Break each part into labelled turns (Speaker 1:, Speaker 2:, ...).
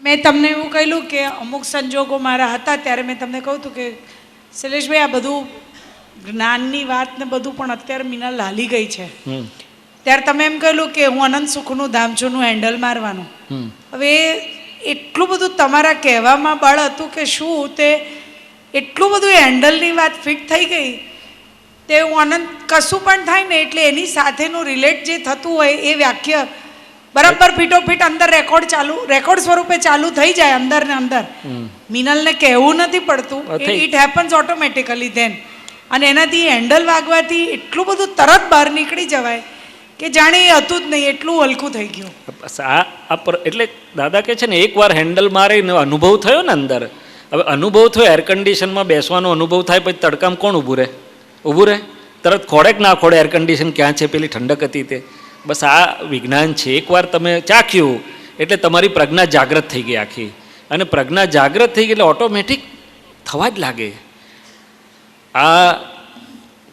Speaker 1: મેં તમને એવું કહેલું કે અમુક સંજોગો મારા હતા ત્યારે મેં તમને કહું હતું કે શૈલેષભાઈ આ બધું જ્ઞાનની વાત ને બધું પણ અત્યારે મીના લાલી ગઈ છે. ત્યારે તમે એમ કહેલું કે હું અનંત સુખનું ધામ છુંનું હેન્ડલ મારવાનું. હવે એટલું બધું તમારા કહેવામાં બળ હતું કે શું તે એટલું બધું હેન્ડલની વાત ફિટ થઈ ગઈ તે હું અનંત કશું પણ થાય ને એટલે એની સાથેનું રિલેટ જે થતું હોય એ વાક્ય બરાબર ફીટોફીટ અંદર રેકોર્ડ સ્વરૂપે ચાલુ થઈ જાય અંદર ને અંદર. મિનલને કહેવું નથી પડતું, ઇટ હેપન્સ ઓટોમેટિકલી ધેન. અને એનાથી હેન્ડલ વાગવાથી એટલું બધું તરત બહાર નીકળી જવાય કે જાણે એ હતું જ નહીં, એટલું હલકું થઈ ગયું.
Speaker 2: એટલે દાદા કહે છે ને એકવાર હેન્ડલ મારીને અનુભવ થયો ને અંદર. હવે અનુભવ થયો, એર કન્ડિશનમાં બેસવાનો અનુભવ થાય, પછી તડકામાં કોણ ઊભું રહે? તરત ખોડે કે ના ખોડે એર કન્ડિશન ક્યાં છે, પેલી ઠંડક હતી તે. બસ આ વિજ્ઞાન છે. એકવાર તમે ચાખ્યું એટલે તમારી પ્રજ્ઞા જાગૃત થઈ ગઈ આખી. અને પ્રજ્ઞા જાગૃત થઈ ગઈ એટલે ઓટોમેટિક થવા જ લાગે. આ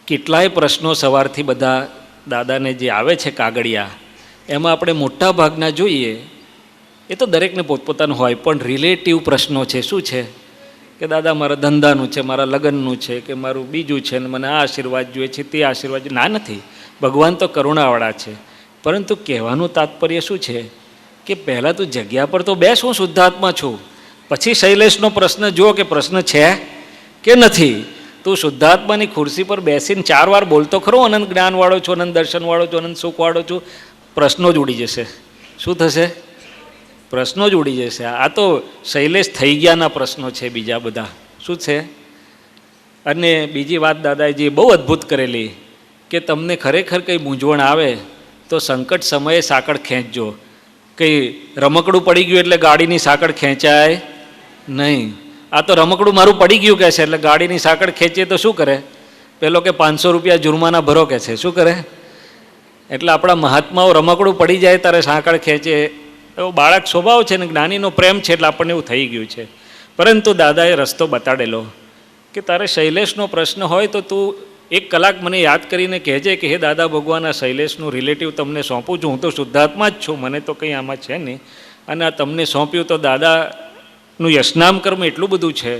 Speaker 2: કેટલાય પ્રશ્નો સવારથી બધા દાદાને જે આવે છે કાગળિયા, એમાં આપણે મોટા ભાગના જોઈએ એ તો દરેકને પોતપોતાનું હોય, પણ રિલેટિવ પ્રશ્નો છે. શું છે કે દાદા મારા ધંધાનું છે, મારા લગ્નનું છે, કે મારું બીજું છે, ને મને આ આશીર્વાદ જોઈએ છે, તે આશીર્વાદ જોઈએ. ના, નથી. ભગવાન તો કરુણાવાળા છે. પરંતુ કહેવાનું તાત્પર્ય શું છે કે પહેલાં તું જગ્યા પર તો બેસ, હું શુદ્ધાત્મા છું. પછી શૈલેષનો પ્રશ્ન જુઓ કે પ્રશ્ન છે કે નથી. તું શુદ્ધાત્માની ખુરશી પર બેસીને 4 વાર બોલતો ખરો, અનંત જ્ઞાનવાળો છું, અનંત દર્શનવાળો છું, અનંત સુખવાળો છું. પ્રશ્નો જ ઉડી જશે. શું થશે? પ્રશ્નો જ ઉડી જશે. આ તો શૈલેષ થઈ ગયાના પ્રશ્નો છે બીજા બધા. શું છે? અને બીજી વાત દાદાજી બહુ અદ્ભુત કરેલી કે તમને ખરેખર કંઈ મૂંઝવણ આવે તો સંકટ સમયે સાંકળ ખેંચજો. કંઈ રમકડું પડી ગયું એટલે ગાડીની સાંકળ ખેંચાય નહીં. આ તો રમકડું મારું પડી ગયું કહે છે એટલે ગાડીની સાંકળ ખેંચીએ તો શું કરે? પેલો કે 500 રૂપિયા જુર્માના ભરો કહે છે. શું કરે? એટલે આપણા મહાત્માઓ રમકડું પડી જાય ત્યારે સાંકળ ખેંચે. એવો બાળક સ્વભાવ છે ને, જ્ઞાનીનો પ્રેમ છે એટલે આપણને એવું થઈ ગયું છે. પરંતુ દાદાએ રસ્તો બતાડેલો કે તારે શૈલેષનો પ્રશ્ન હોય તો તું 1 કલાક મને યાદ કરીને કહેજે કે હે દાદા ભગવાન, આ શૈલેષનું રિલેટિવ તમને સોંપું છું. હું તો શુદ્ધાત્મા જ છું, મને તો કંઈ આમાં છે નહીં. અને આ તમને સોંપ્યું તો દાદાનું યશનામ કર્મ એટલું બધું છે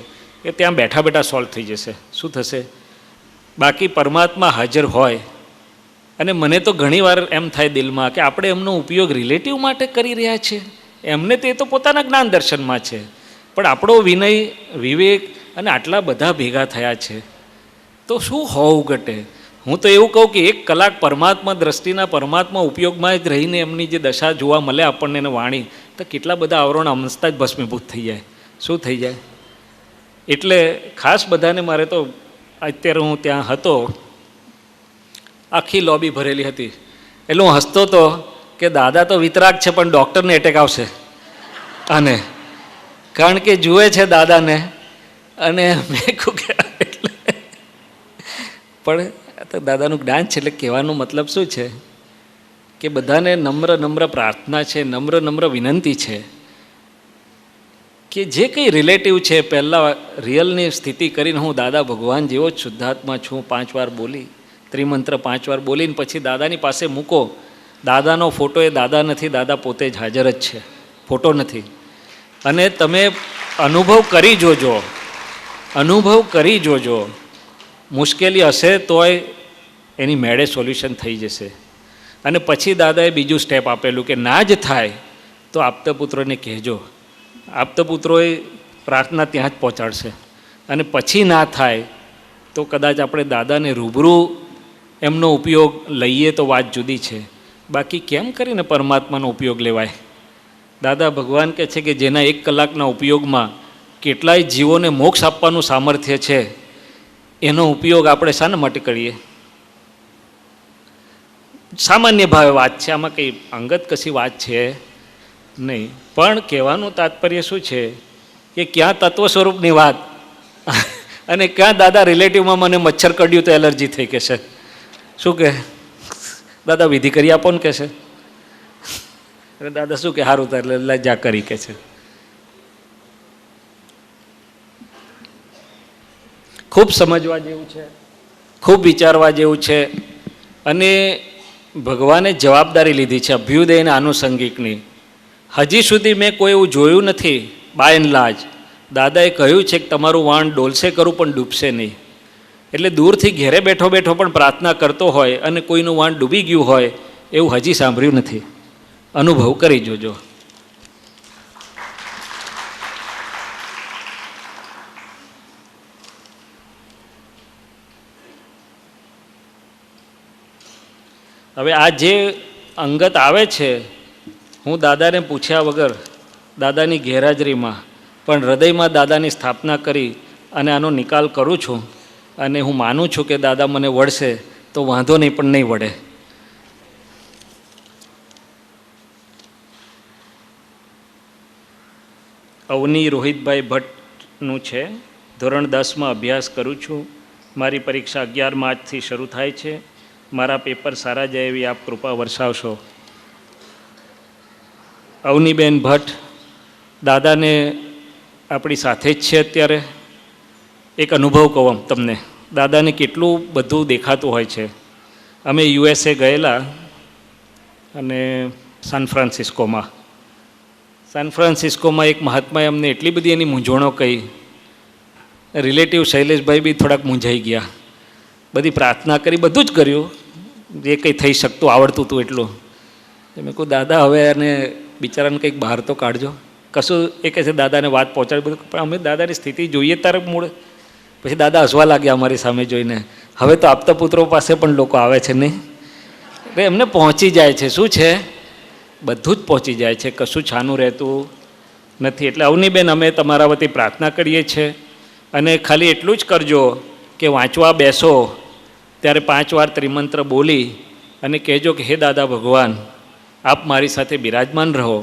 Speaker 2: કે ત્યાં બેઠા બેઠા સોલ્વ થઈ જશે. શું થશે? બાકી પરમાત્મા હાજર હોય. અને મને તો ઘણીવાર એમ થાય દિલમાં કે આપણે એમનો ઉપયોગ રિલેટિવ માટે કરી રહ્યા છીએ. એમને તે તો પોતાના જ્ઞાન દર્શનમાં છે, પણ આપણો વિનય, વિવેક અને આટલા બધા ભેગા થયા છે તો શું હોવું ઘટે? હું તો એવું કહું કે 1 કલાક પરમાત્મા દ્રષ્ટિના, પરમાત્મા ઉપયોગમાં જ રહીને એમની જે દશા જોવા મળે આપણને એને વાણી, તો કેટલા બધા આવરણ અમસ્તા જ ભસ્મીભૂત થઈ જાય. શું થઈ જાય? એટલે ખાસ બધાને મારે તો અત્યારે હું ત્યાં હતો, આખી લોબી ભરેલી હતી, એટલે હું હસતો હતો કે દાદા તો વિતરાગ છે પણ ડૉક્ટરને એટેક આવશે. અને કારણ કે જુએ છે દાદાને. અને મેં કહું કે એટલે પણ તો દાદાનું જ્ઞાન છે એટલે કહેવાનો મતલબ શું છે કે બધાને નમ્ર પ્રાર્થના છે, નમ્ર વિનંતી છે કે જે કંઈ રિલેટિવ છે પહેલાં રિયલની સ્થિતિ કરીને હું દાદા ભગવાન જેવો જ શુદ્ધાત્મા છું 5 વાર બોલી, ત્રિમંત્ર 5 વાર બોલીને પછી દાદાની પાસે મૂકો. દાદાનો ફોટો એ દાદા નથી, દાદા પોતે જ હાજર જ છે, ફોટો નથી. અને તમે અનુભવ કરી જોજો. મુશ્કેલી હશે તોય એની મેળે સોલ્યુશન થઈ જશે. અને પછી દાદાએ બીજું સ્ટેપ આપેલું કે ના જ થાય તો આપતપુત્રોને કહેજો. આપતપુત્રોએ પ્રાર્થના ત્યાં જ પહોંચાડશે. અને પછી ના થાય તો કદાચ આપણે દાદાને રૂબરૂ એમનો ઉપયોગ લઈએ તો વાત જુદી છે. બાકી કેમ કરીને પરમાત્માનો ઉપયોગ લેવાય? દાદા ભગવાન કહે છે કે જેના 1 કલાકના ઉપયોગમાં કેટલાય જીવોને મોક્ષ આપવાનું સામર્થ્ય છે, એનો ઉપયોગ આપણે શાના માટે કરીએ? સામાન્ય ભાવે વાત છે, આમાં કંઈ અંગત કશી વાત છે નહીં. પણ કહેવાનું તાત્પર્ય શું છે કે ક્યાં તત્વ સ્વરૂપની વાત અને ક્યાં દાદા રિલેટિવમાં મને મચ્છર કડ્યું તો એલર્જી થઈ કે છે. શું કહે દાદા? વિધિ કરી આપો ને કે છે. એટલે દાદા શું કે સારું એટલે લજા કરી કે છે. ખૂબ સમજવા જેવું છે, ખૂબ વિચારવા જેવું છે. અને ભગવાને જવાબદારી લીધી છે અભ્યુદયના આનુષંગિકની. હજી સુધી મેં કોઈ એવું જોયું નથી. બાય એન્ડ લાર્જ દાદાએ કહ્યું છે કે તમારું વાણ ડોલશે કરું પણ ડૂબશે નહીં. એટલે દૂરથી ઘેરે બેઠો બેઠો પણ પ્રાર્થના કરતો હોય અને કોઈનું વાણ ડૂબી ગયું હોય એવું હજી સાંભળ્યું નથી. અનુભવ કરી જોજો. હવે આ જે અંગત આવે છે, હું દાદાને પૂછ્યા વગર દાદાની ગેરહાજરીમાં પણ હૃદયમાં દાદાની સ્થાપના કરી અને આનો નિકાલ કરું છું. અને હું માનું છું કે દાદા મને વળશે તો વાંધો નહીં, પણ નહીં વળે. અવની રોહિતભાઈ ભટ્ટનું છે. ધોરણ 10માં અભ્યાસ કરું છું. મારી પરીક્ષા 11 માર્ચથી શરૂ થાય છે. મારા પેપર સારા જાય એવી આપ કૃપા વરસાવશો. અવનીબેન ભટ્ટ દાદાને આપણી સાથે જ છે અત્યારે. એક અનુભવ કહું તમને, દાદાને કેટલું બધું દેખાતું હોય છે. અમે USA ગયેલા અને સાન ફ્રાન્સિસ્કોમાં એક મહાત્માએ અમને એટલી બધી એની મૂંઝવણો કહી. રિલેટિવ શૈલેષભાઈ બી થોડાક મૂંઝાઈ ગયા. બધી પ્રાર્થના કરી, બધું જ કર્યું જે કંઈ થઈ શકતું, આવડતું હતું એટલું. મેં કહું દાદા હવે અને બિચારાને કંઈક બહાર તો કાઢજો. કશું એ કહે છે દાદાને વાત પહોંચાડી બધું, પણ અમે દાદાની સ્થિતિ જોઈએ ત્યારે મૂળ. પછી દાદા હસવા લાગ્યા અમારી સામે જોઈને. હવે તો આપતા પુત્રો પાસે પણ લોકો આવે છે નહીં, એટલે એમને પહોંચી જાય છે. શું છે, બધું જ પહોંચી જાય છે, કશું છાનું રહેતું નથી. એટલે અવનીબેન અમે તમારા વતી પ્રાર્થના કરીએ છીએ. અને ખાલી એટલું જ કરજો કે વાંચવા બેસો ત્યારે 5 વાર ત્રિમંત્ર બોલી અને કહેજો કે હે દાદા ભગવાન, આપ મારી સાથે બિરાજમાન રહો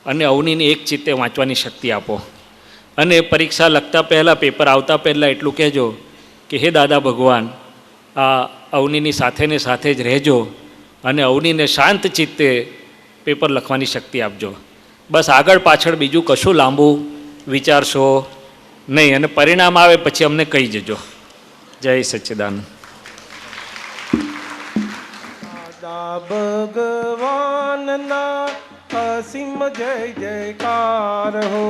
Speaker 2: અને અવનીને એક ચિત્તે વાંચવાની શક્તિ આપો. અને પરીક્ષા લખતા પહેલાં, પેપર આવતા પહેલાં એટલું કહેજો કે હે દાદા ભગવાન, આ અવનીની સાથે ને સાથે જ રહેજો અને અવનીને શાંત ચિત્તે પેપર લખવાની શક્તિ આપજો. બસ આગળ પાછળ બીજું કશું લાંબુ વિચારશો નહીં. અને પરિણામ આવે પછી અમને કહી જજો. જય સચ્ચિદાનંદ.
Speaker 3: દાદા ભગવાનના અસીમ જય જયકાર હો.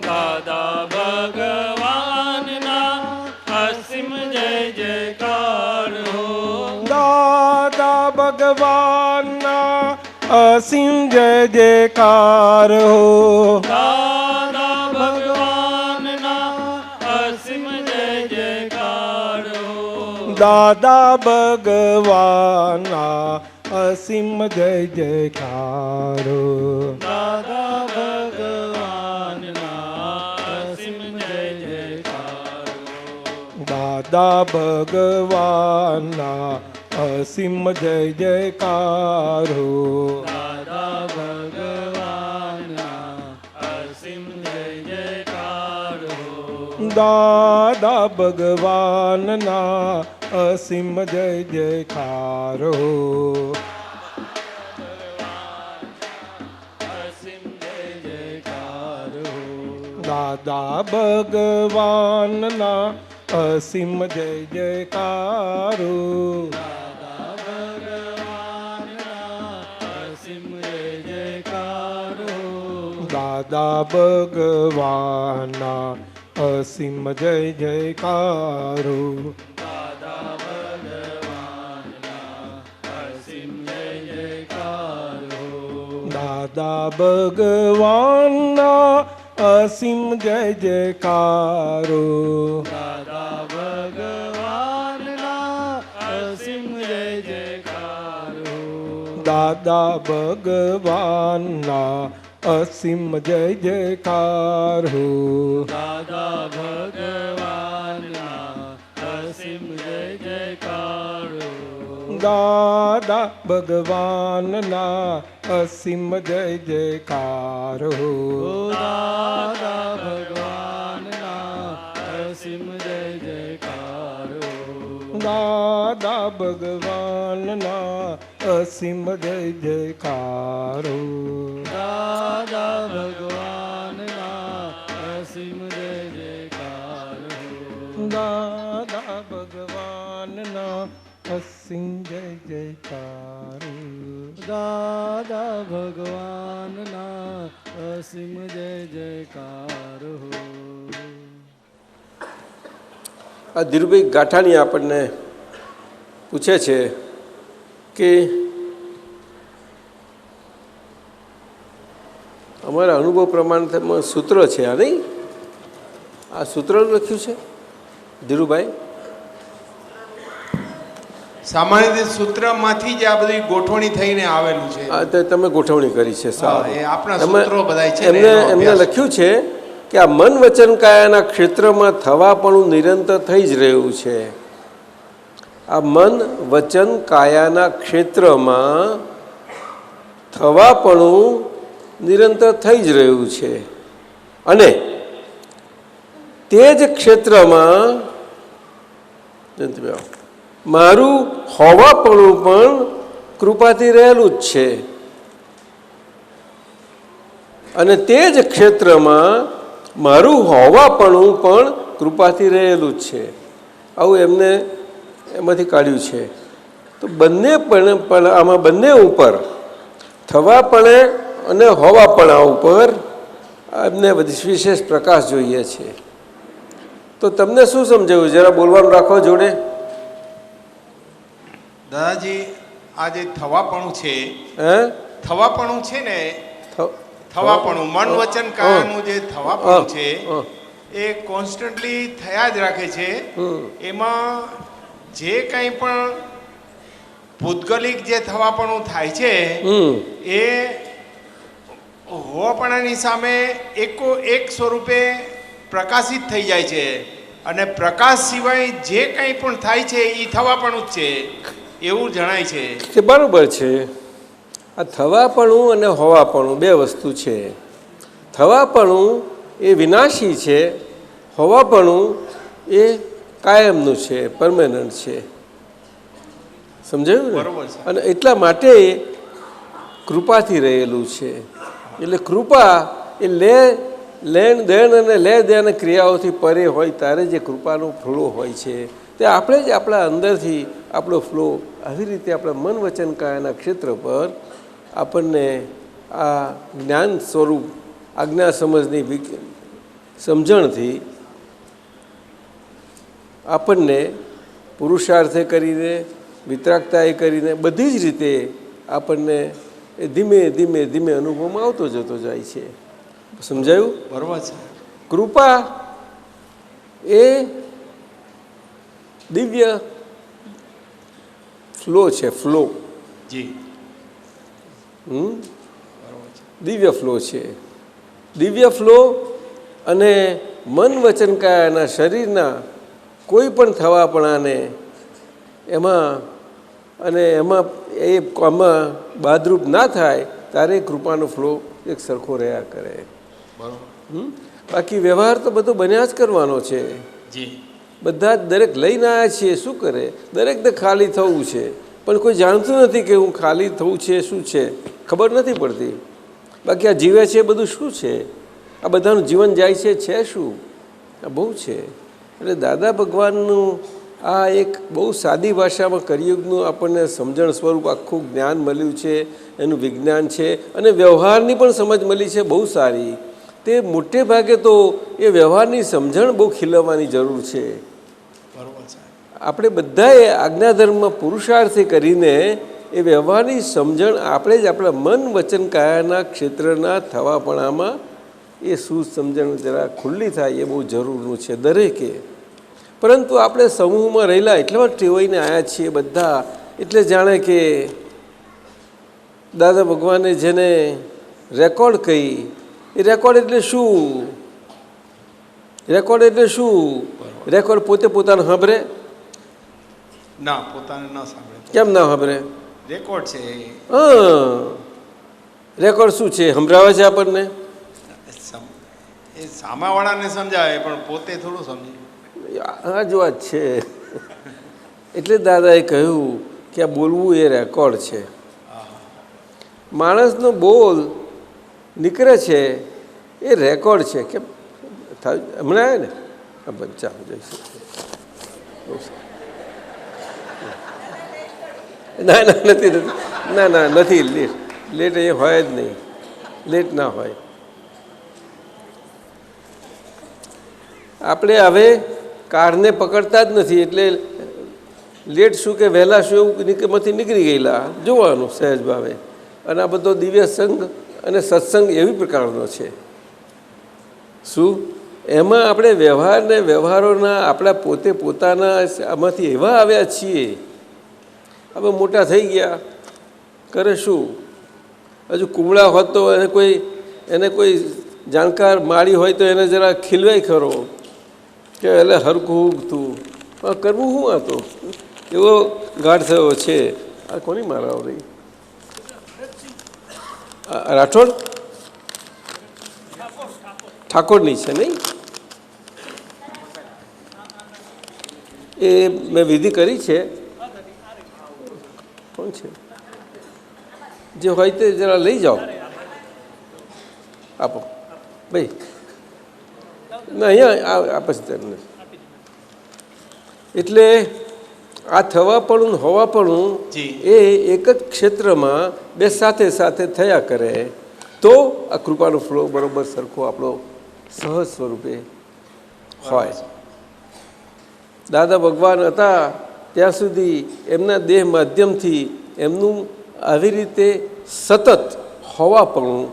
Speaker 2: દાદા ભગવાનના અસીમ જય જયકાર હો.
Speaker 3: દાદા ભગવાનના અસીમ જય જયકાર હો.
Speaker 2: દાદા ભગવાનના અસીમ જય જયકાર હો.
Speaker 3: દાદા ભગવાનના અસીમ જય જયકાર હો.
Speaker 2: દાદા ભગવાનના અસીમ જય જયકાર હો.
Speaker 3: દાદા ભગવાનના અસીમ જય જયકાર હો.
Speaker 2: દાદા ભગવાનના અસીમ જય જયકાર હો.
Speaker 3: દાદા ભગવાનના અસીમ જય જયકાર હો.
Speaker 2: અસીમ જય જયકાર હો.
Speaker 3: દાદા ભગવાનના અસીમ જય જયકાર હો.
Speaker 2: દાદા ભગવાનના અસીમ જય જયકાર હો.
Speaker 3: દાદા ભગવાનના અસીમ જય જયકાર હો.
Speaker 2: દાદા ભગવાનના અસીમ જય જયકાર હો.
Speaker 3: દાદા ભગવાનના અસીમ જય જયકાર હો.
Speaker 2: દાદા ભગવાનના અસીમ જય જયકાર હો.
Speaker 3: દાદા ભગવાનના અસીમ જય જયકાર હો.
Speaker 2: દાદા ભગવાનના અસીમ જય જયકાર હો.
Speaker 3: દાદા ભગવાનના અસીમ જય જયકાર હો.
Speaker 2: દાદા ભગવાનના અસીમ જય જયકાર હો.
Speaker 3: દાદા ભગવાનના અસીમ જય જયકાર હો.
Speaker 2: દાદા ભગવાનના અસીમ જય જયકાર હો.
Speaker 3: દાદા ભગવાનના અસીમ જય જયકાર હો.
Speaker 2: દાદા ભગવાનના
Speaker 4: અસીમ જય જયકાર હો.
Speaker 3: આ ધીરુભાઈ ગાંઠાણી આપણને પૂછે છે કે અમારા અનુભવ પ્રમાણે સૂત્ર છે આ નહીં, આ સૂત્ર લખ્યું છે ધીરુભાઈ?
Speaker 5: સામાન્ય રીતે સૂત્રમાંથી જ આ બધી ગોઠવણી થઈને આવેલું છે.
Speaker 3: હા, તો તમે ગોઠવણી કરી છે. સારું.
Speaker 5: એ આપણા સૂત્રો બધાય છે ને,
Speaker 3: એમને
Speaker 5: એનો
Speaker 3: એમને
Speaker 5: અભ્યાસ.
Speaker 3: લખ્યું છે કે આ મન વચન કાયાના ક્ષેત્રમાં થવાપણું નિરંતર થઈ જ રહ્યું છે. આ મન વચન કાયાના ક્ષેત્રમાં થવાપણું નિરંતર થઈ જ રહ્યું છે અને તે જ ક્ષેત્રમાં મારું હોવાપણું પણ કૃપાથી રહેલું જ છે અને તે જ ક્ષેત્રમાં મારું હોવાપણું પણ કૃપાથી રહેલું જ છે. આવું એમને એમાંથી કાઢ્યું છે. તો બંને પણ આમાં બંને ઉપર થવાપણે અને હોવાપણા ઉપર એમને વિશેષ પ્રકાશ જોઈએ છે. તો તમને શું સમજાયું? જરા બોલવાનું રાખો જોડે.
Speaker 5: દાદાજી, આ જે થવાપણું છે,
Speaker 3: હે
Speaker 5: થવાપણું છે ને, થવાપણું મન વચન કાયાનું જે થવાપણું છે એ કોન્સ્ટન્ટલી થયા જ રાખે છે. એમાં જે કંઈ પણ ભૌગોલિક જે થવાપણું થાય છે એ હોવાપણાની સામે એક સ્વરૂપે પ્રકાશિત થઈ જાય છે અને પ્રકાશ સિવાય જે કંઈ પણ થાય છે એ થવાપણું જ છે એવું જણાય છે.
Speaker 3: તે બરાબર છે. આ થવાપણું અને હોવાપણું બે વસ્તુ છે. થવાપણું એ વિનાશી છે, હોવાપણું એ કાયમનું છે, પરમેનન્ટ છે. સમજાયું ને?
Speaker 5: બરોબર છે.
Speaker 3: અને એટલા માટે કૃપાથી રહેલું છે. એટલે કૃપા એ લેણ દેણ અને લે દેણ ક્રિયાઓથી પરે હોય ત્યારે જે કૃપાનો ફ્લો હોય છે તે આપણે જ આપણા અંદરથી આપણો ફ્લો આવી રીતે આપણા મન વચન કાયાના ક્ષેત્ર પર આપણને આ જ્ઞાન સ્વરૂપ આજ્ઞા સમજની સમજણથી આપણને પુરુષાર્થે કરીને વિતરાગતાએ કરીને બધી જ રીતે આપણને એ ધીમે ધીમે ધીમે અનુભવમાં આવતો જતો જાય છે. સમજાયું?
Speaker 5: બરોબર છે.
Speaker 3: કૃપા એ દિવ્ય ફ્લો છે. ફ્લો
Speaker 5: જી
Speaker 3: દિવ્ય ફ્લો છે. દિવ્ય ફ્લો અને મન વચન કાયાના શરીરના કોઈ પણ થવાપણાને એમાં બાદરૂપ ના થાય ત્યારે કૃપાનો ફ્લો એક સરખો રહ્યા કરે. બાકી વ્યવહાર તો બધો બન્યા જ કરવાનો છે. બધા દરેક લઈને આવ્યા છીએ. શું કરે? દરેકને ખાલી થવું છે પણ કોઈ જાણતું નથી કે હું ખાલી થવું છે શું છે, ખબર નથી પડતી. બાકી આ જીવે છે બધું શું છે? આ બધાનું જીવન જાય છે શું? આ બહુ છે. એટલે દાદા ભગવાનનું આ એક બહુ સાદી ભાષામાં કલિયુગનું આપણને સમજણ સ્વરૂપ આખું જ્ઞાન મળ્યું છે, એનું વિજ્ઞાન છે અને વ્યવહારની પણ સમજ મળી છે બહુ સારી. તે મોટે ભાગે તો એ વ્યવહારની સમજણ બહુ ખીલવવાની જરૂર છે. આપણે બધાએ આજ્ઞાધર્મમાં પુરુષાર્થે કરીને એ વ્યવહારની સમજણ આપણે જ આપણા મન વચન કાયાના ક્ષેત્રના થવાપણામાં એ સુસમજણ જરા ખુલ્લી થાય એ બહુ જરૂરનું છે દરેકે. પરંતુ આપણે સમૂહમાં રહેલા એટલા ટેવાઈને આવ્યા છીએ બધા, એટલે જાણે કે દાદા ભગવાને જેને રેકોર્ડ કહી એ રેકોર્ડ એટલે શું? રેકોર્ડ એટલે શું? રેકોર્ડ પોતે પોતાને સાંભળે?
Speaker 5: ના, પોતાને ના સાંભળે.
Speaker 3: કેમ ના સાંભળે?
Speaker 5: રેકોર્ડ છે.
Speaker 3: રેકોર્ડ શું છે? સંભળાવે છે આપણને.
Speaker 5: એ સામાવાળાને સમજાવે પણ પોતે થોડું સમજે.
Speaker 3: આ જ વાત છે. એટલે દાદાએ કહ્યું કે આ બોલવું એ રેકોર્ડ છે. માણસનો બોલ નીકળે છે એ રેકોર્ડ છે. કેમ હમણાં આવે ને ચાલો જઈશું. ના ના નથી નથી ના ના નથી લેટ લેટ એ હોય જ નહીં. લેટ ના હોય. આપણે હવે કારને પકડતા જ નથી, એટલે લેટ શું કે વહેલા શું એવું નીકળી ગયેલા જોવાનું સહેજ ભાવે. અને આ બધો દિવ્ય સંગ અને સત્સંગ એવી પ્રકારનો છે. શું એમાં આપણે વ્યવહારને વ્યવહારોના આપણા પોતે પોતાના આમાંથી એવા આવ્યા છીએ. હવે મોટા થઈ ગયા, કરે શું? હજુ કુમળા હોત તો એને કોઈ જાણકાર માળી હોય તો એને જરા ખીલવાય ખરો કે એટલે હરખું ઉગતું. પણ કરવું શું આ તો એવો ગાઢ થયો છે. આ કોની મારાઓ રહી? રાઠોડ ઠાકોરની છે નહીં? એ મેં વિધિ કરી છે. કોણ છે? જે હોય તે જરા લઈ જાઓ, આપો ભાઈ. ના અહીંયા આપે છે તમને. એટલે આ થવાપણું હોવાપણું એ એક જ ક્ષેત્રમાં બે સાથે સાથે થયા કરે તો આ કૃપાનો ફ્લો બરોબર સરખો આપણો સહજ સ્વરૂપે હોય. દાદા ભગવાન હતા ત્યાં સુધી એમના દેહ માધ્યમથી એમનું આવી રીતે સતત હોવાપણું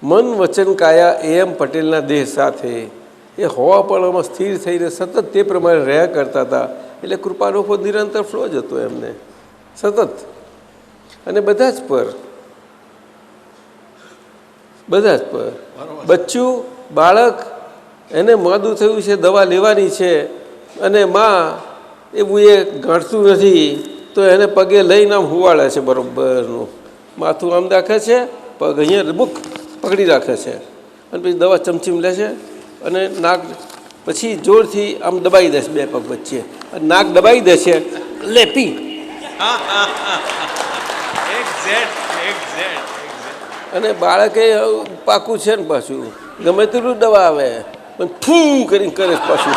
Speaker 3: મન વચન કાયા એમ પટેલના દેહ સાથે એ હોવાપણામાં સ્થિર થઈને સતત તે પ્રમાણે રહ્યા કરતા હતા. એટલે કૃપાનો નિરંતર ફ્લો જ હતો એમને સતત. અને બધા જ પર બચ્ચું બાળક એને મોડું થયું છે, દવા લેવાની છે અને માં એવું એ ગાંઠતું નથી તો એને પગે લઈને આમ હુવાડે છે બરોબરનું. માથું આમ રાખે છે, પગ અહીંયા બુક પકડી રાખે છે અને પછી દવા ચમચીમ લે છે અને નાક પછી જોરથી આમ દબાઈ દેશે બે પગ વચ્ચે. નાક દબાઈ દેશે, લે પી. અને બાળકે પાકું છે ને પાછું ગમે તેટલું દવા આવે પણ ફૂ કરીને કરે પાછું.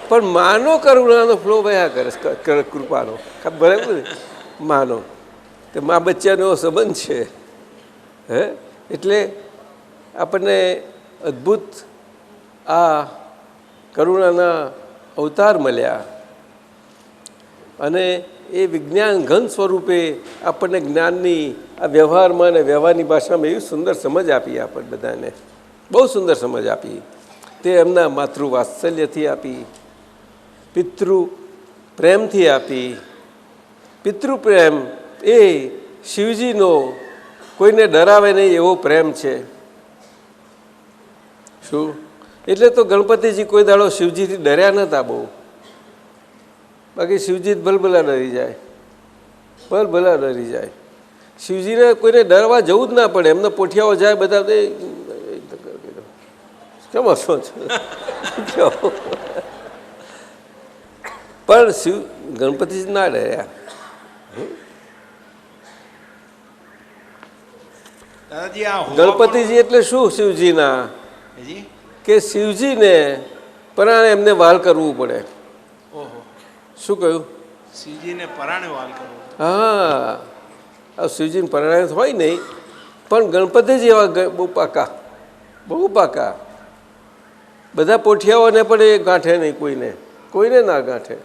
Speaker 3: પણ માનો કરુણાનો ફ્લો વયા કરે કૃપાનો. બરાબર માનો તે મા બચ્ચાનો સંબંધ છે. હે એટલે આપણને અદ્ભુત આ કરુણાના અવતાર મળ્યા અને એ વિજ્ઞાન ઘન સ્વરૂપે આપણને જ્ઞાનની આ વ્યવહારમાં અને વ્યવહારની ભાષામાં એવી સુંદર સમજ આપી. આપણને બધાને બહુ સુંદર સમજ આપી. તે એમના માતૃવાત્સલ્યથી આપી, પિતૃ પ્રેમથી આપી. પિતૃપ્રેમ એ શિવજીનો કોઈને ડરાવે નહીં એવો પ્રેમ છે. શું એટલે તો ગણપતિજી કોઈ દાડો શિવજીથી ડર્યા નહોતા બહુ. બાકી શિવજી ભલભલા ડરી જાય, ભલભલા ડરી જાય. શિવજીને કોઈને ડરવા જવું જ ના પડે. એમને પોઠિયાઓ જાય બધા કેમ હસો છો? પણ શિવ ગણપતિજી ના ડર્યા. ગણપતિજી એટલે શું? શિવજીના કે શિવજીને પરાણે એમને વાલ કરવું પડે. શું કહ્યું?
Speaker 5: શિવજીને પરાણે વાલ કરવું.
Speaker 3: હા, શિવજીને પરાણે હોય નહીં પણ ગણપતિજી એવા બહુ પાકા, બહુ પાકા. બધા પોઠિયાઓને પણ એ ગાંઠે નહીં, કોઈને ના ગાંઠે.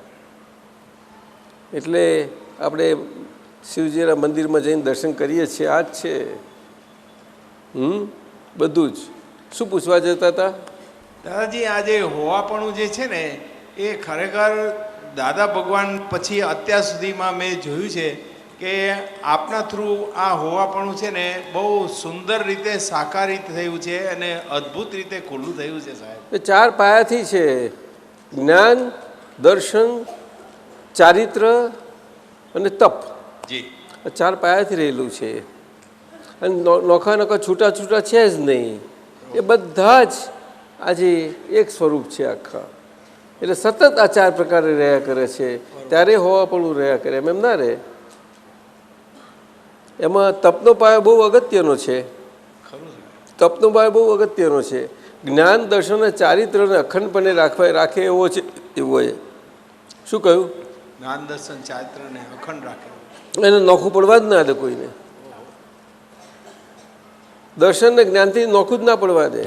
Speaker 3: એટલે આપણે શિવજીના મંદિરમાં જઈને દર્શન કરીએ છીએ. આ જ છે બધું જ. શું પૂછવા જતા હતા
Speaker 5: દાદાજી? આજે હોવાપણું જે છે ને એ ખરેખર દાદા ભગવાન પછી અત્યાર સુધીમાં મેં જોયું છે કે આપના થ્રુ આ હોવાપણું છે ને બહુ સુંદર રીતે સાકારિત થયું છે અને અદ્ભુત રીતે ખુલ્લું થયું છે સાહેબ.
Speaker 3: એ ચાર પાયાથી છે: જ્ઞાન, દર્શન, ચારિત્ર અને તપ.
Speaker 5: જી,
Speaker 3: આ ચાર પાયાથી રહેલું છે. અને નોખા નોખા છૂટા છૂટા છે જ નહીં. એ બધા જ આજે એક સ્વરૂપ છે આખા. એટલે સતત આ ચાર પ્રકારે રહ્યા કરે છે. ત્યારે હોવાપણું રહ્યા કરે એમ ના રહે. એમાં તપનો પાયો બહુ અગત્યનો છે. તપનો પાયો બહુ અગત્યનો છે. જ્ઞાન, દર્શન અને ચારિત્રને અખંડપણે રાખે એવો છે. એવો એ શું કહ્યું?
Speaker 5: જ્ઞાન, દર્શન, ચારિત્રને અખંડ રાખે.
Speaker 3: એને નોખું પડવા જ ના દે કોઈને. દર્શન ને જ્ઞાનથી નોખું જ ના પડવા દે.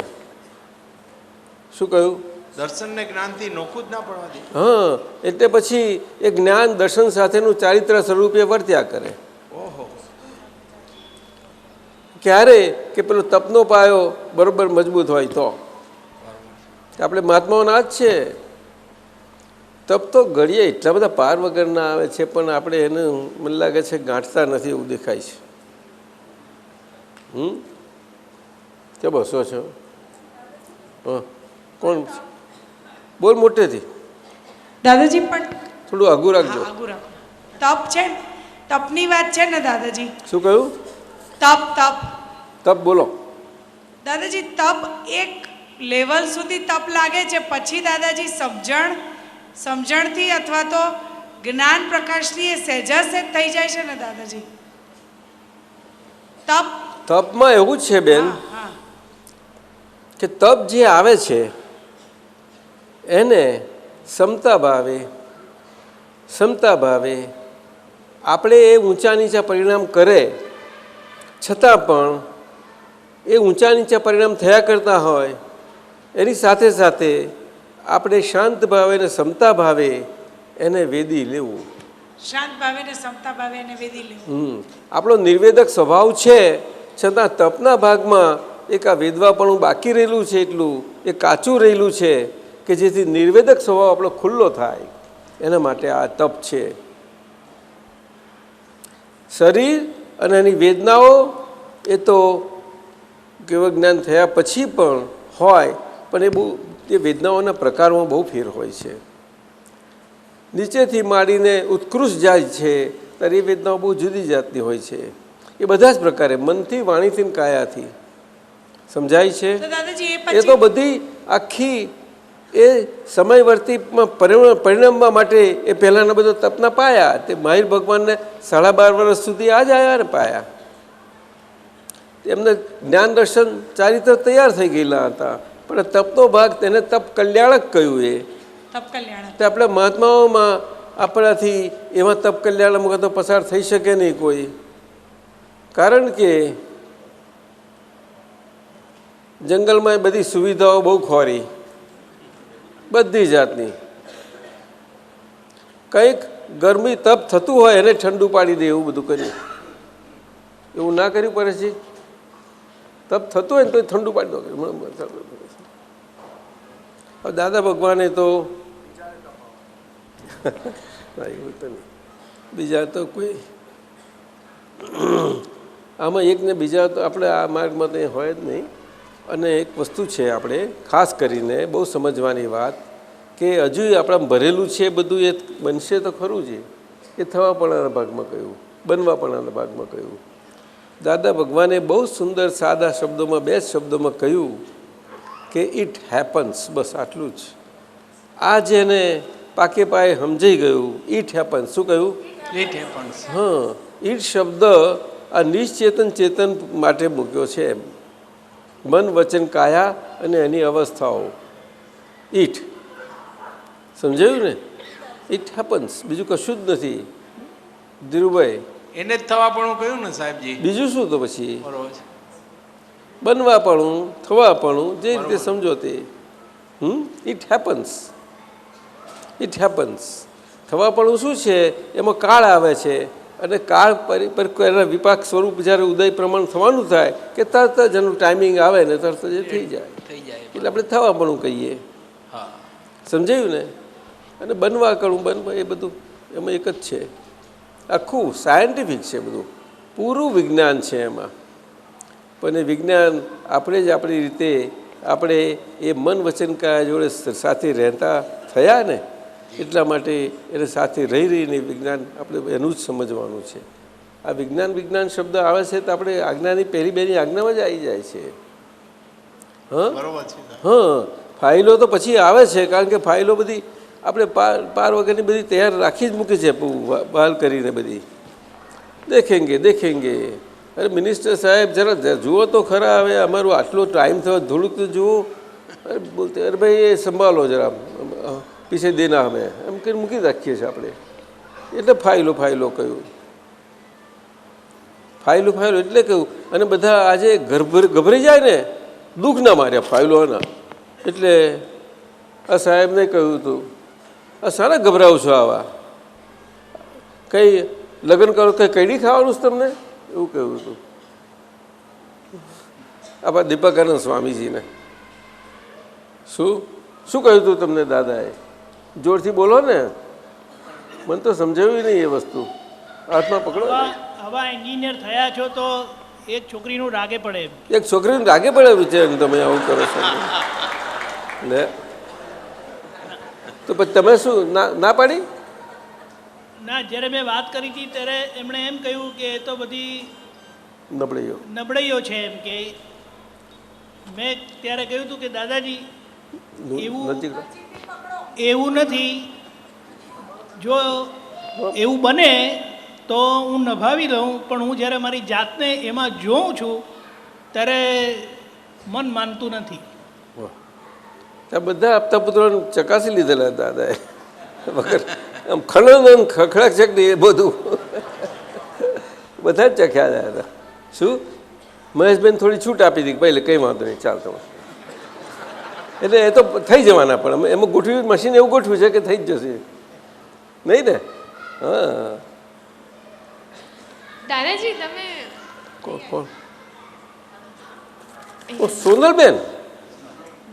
Speaker 3: શું કહ્યું?
Speaker 5: દર્શન ને જ્ઞાનથી નોખું જ ના પડવા દે.
Speaker 3: હા, એટલે પછી એ જ્ઞાન દર્શન સાથેનું ચારિત્ર સ્વરૂપે વર્ત્યા કરે.
Speaker 5: ઓહો.
Speaker 3: ક્યારે કે પેલો તપનો પાયો બરોબર મજબૂત હોય તો. આપણે મહાત્માઓના જ છે. તપ તો ઘડીએ એટલા બધા પાર વગરના આવે છે, પણ આપણે એને મને લાગે છે ગાંઠતા નથી એવું દેખાય છે. કે બસો છો? હા, કોણ બોલ મોટેથી?
Speaker 1: દાદાજી પણ
Speaker 3: થોડું આઘું રાખજો.
Speaker 1: આગું રાખો. તપ છે ને, તપની વાત છે ને દાદાજી?
Speaker 3: શું કહ્યું?
Speaker 1: તપ તપ
Speaker 3: તપ બોલો.
Speaker 1: દાદાજી તપ એક લેવલ સુધી તપ લાગે છે, પછી દાદાજી સમજણથી અથવા તો જ્ઞાન પ્રકાશથી એ સહેજા સહેજ થઈ જાય છે ને દાદાજી?
Speaker 3: તપમાં એવું જ છે બેન કે તપ જે આવે છે એને ક્ષમતા ભાવે આપણે એ ઊંચા નીચા પરિણામ કરે છતાં પણ એ ઊંચા નીચા પરિણામ થયા કરતા હોય એની સાથે સાથે આપણે શાંત ભાવે અને ક્ષમતા ભાવે એને વેદી લેવું.
Speaker 1: શાંત ભાવે ને ક્ષમતા ભાવે એને વેદી લેવું.
Speaker 3: આપણો નિર્વેદક સ્વભાવ છે છતાં તપના ભાગમાં એક આ વેદવાપણું બાકી રહેલું છે, એટલું એ કાચું રહેલું છે કે જેથી નિર્વેદક સ્વભાવ આપણો ખુલ્લો થાય. એના માટે આ તપ છે. શરીર અને એની વેદનાઓ એ તો કેવળ જ્ઞાન થયા પછી પણ હોય, પણ એ વેદનાઓના પ્રકારમાં બહુ ફેર હોય છે. નીચેથી માંડીને ઉત્કૃષ્ટ જાય છે ત્યારે એ વેદનાઓ બહુ જુદી જાતની હોય છે. એ બધા જ પ્રકારે મનથી, વાણીથી ને કાયાથી. સમજાય છે? એ તો બધી આખી એ સમયવર્તીમાં પરિણમવા માટે એ પહેલાંના બધા તપના પાયા. તે મહાવીર ભગવાનને 12.5 વર્ષ સુધી આ જ આવ્યા ને પાયા. એમને જ્ઞાન દર્શન ચારિત્ર તૈયાર થઈ ગયેલા હતા, પણ તપનો ભાગ તેને તપ કલ્યાણક કહ્યું. એ
Speaker 1: તપ કલ્યાણક
Speaker 3: તે આપણા મહાત્માઓમાં આપણાથી એવા તપ કલ્યાણમાં તો પસાર થઈ શકે નહીં કોઈ. કારણ કે જંગલમાં એ બધી સુવિધાઓ બહુ ખોરી, બધી જાતની. કંઈક ગરમી તપ થતું હોય એને ઠંડુ પાડી દે એવું બધું કર્યું. એવું ના કર્યું પડે છે? તપ થતું હોય ને તો ઠંડુ પાડી દો. દાદા ભગવાને તો એવું તો નહીં, બીજા તો કોઈ આમાં એક ને બીજા તો આપણે આ માર્ગમાં તો હોય જ નહીં. અને એક વસ્તુ છે આપણે ખાસ કરીને બહુ સમજવાની વાત કે હજુ આપણા ભરેલું છે બધું એ બનશે તો ખરું છે. એ થવાપણાના ભાગમાં કહ્યું, બનવાપણાના ભાગમાં કહ્યું. દાદા ભગવાને બહુ સુંદર સાદા શબ્દોમાં 2 શબ્દોમાં કહ્યું કે ઇટ હેપન્સ. બસ આટલું જ. આ જેને પાકે પાયે સમજાઈ ગયું, ઇટ હેપન્સ. શું કહ્યું?
Speaker 5: It happens.
Speaker 3: હા, ઇટ શબ્દ આ નિશ્ચેતન ચેતન માટે મૂક્યો છે. એમ મન વચન કાયા અને એની અવસ્થાઓ. ઇટ સમજાયું ને? ઇટ હેપન્સ, બીજું કશું જ નથી. ધીરુભાઈ
Speaker 5: એને જ થવાપણું કહ્યું ને સાહેબજી.
Speaker 3: બીજું શું? તો પછી
Speaker 5: બરોબર છે.
Speaker 3: બનવાપણું, થવાપણું, જે રીતે સમજો તે. It happens. It happens. થવાપણું શું છે? એમાં કાળ આવે છે અને કાળ એના વિપાક સ્વરૂપ જ્યારે ઉદય પ્રમાણ થવાનું થાય કે તરત જ એનું ટાઈમિંગ આવે ને તરત જ થઈ જાય. એટલે આપણે થવાપણું કહીએ. સમજાયું ને? અને બનવા કરું, બનવા એ બધું એમાં એક જ છે. આખું સાયન્ટિફિક છે બધું, પૂરું વિજ્ઞાન છે એમાં. પણ એ વિજ્ઞાન આપણે જ આપણી રીતે આપણે એ મન વચન કાયા જોડે સાથે રહેતા થયા ને એટલા માટે એને સાથે રહીને વિજ્ઞાન આપણે એનું જ સમજવાનું છે. આ વિજ્ઞાન શબ્દ આવે છે તો આપણે આજ્ઞાની પહેલી બેની આજ્ઞામાં જ આવી જાય છે. હા, ફાઇલો તો પછી આવે છે, કારણ કે ફાઇલો બધી આપણે પાર વગરની બધી તૈયાર રાખી જ મૂકી છે, બહાલ કરીને બધી દેખેંગે. અરે મિનિસ્ટર સાહેબ જરા જુઓ તો ખરા, હવે અમારું આટલો ટાઈમ થયો, થોડુંક તો જુઓ. અરે બોલતે અરે ભાઈ એ સંભાળો જરા, પીછે દેના અમે એમ કરીને મૂકી રાખીએ છીએ આપણે. એટલે ફાઇલો કહ્યું. ફાઇલો ફાઇલો એટલે કેવું, અને બધા આજે ગભરાઈ જાય ને, દુઃખ ના માર્યા ફાઇલોના. એટલે આ સાહેબને કહ્યું હતું, આ સારા ગભરાવ છો આવા, કંઈ લગ્ન કરો કંઈ કઈડી ખાવાનું છે તમને, એવું કહ્યું હતું આપણા દીપકાનંદ સ્વામીજીને. શું શું કહ્યું હતું તમને દાદાએ? જોરથી બોલો ને, મને તો સમજાવ્યું નહીં એ વસ્તુ. હાથમાં પકડો.
Speaker 6: આવા એન્જિનિયર થયા છો તો એક છોકરીનું રાગે પડે.
Speaker 3: એક છોકરીને રાગે પડે વિચાર તમે આવું કરો છો લે, તો પછી તમે શું ના પાડી?
Speaker 6: ના, જ્યારે મેં વાત કરી હતી ત્યારે એમણે એમ કહ્યું કે એ તો બધી નબળાઈઓ છે એમ કે. મેં ત્યારે કહ્યું હતું કે દાદાજી એવું નથી, જો એવું બને તો હું નભાવી લઉં, પણ હું જ્યારે મારી જાતને એમાં જોઉં છું ત્યારે મન માનતું નથી.
Speaker 3: આ બધા આપતા પુત્રોને ચકાસી લીધેલા દાદાએ વગર આમ ખણન ખખડાક છે ને એ બધું બધા જ ચખ્યા હતા. શું મહેશબેન થોડી છૂટ આપી હતી, પહેલે કંઈ વાંધો નહીં, ચાલ તમે. એટલે એ તો થઈ જવાના, પણ એમાં ગોઠવ્યું મશીન એવું ગોઠવ્યું છે કે થઈ જ જશે, નહીં ને? હા
Speaker 7: દાદાજી તમે
Speaker 3: કોણ? ઓ સોનલબેન.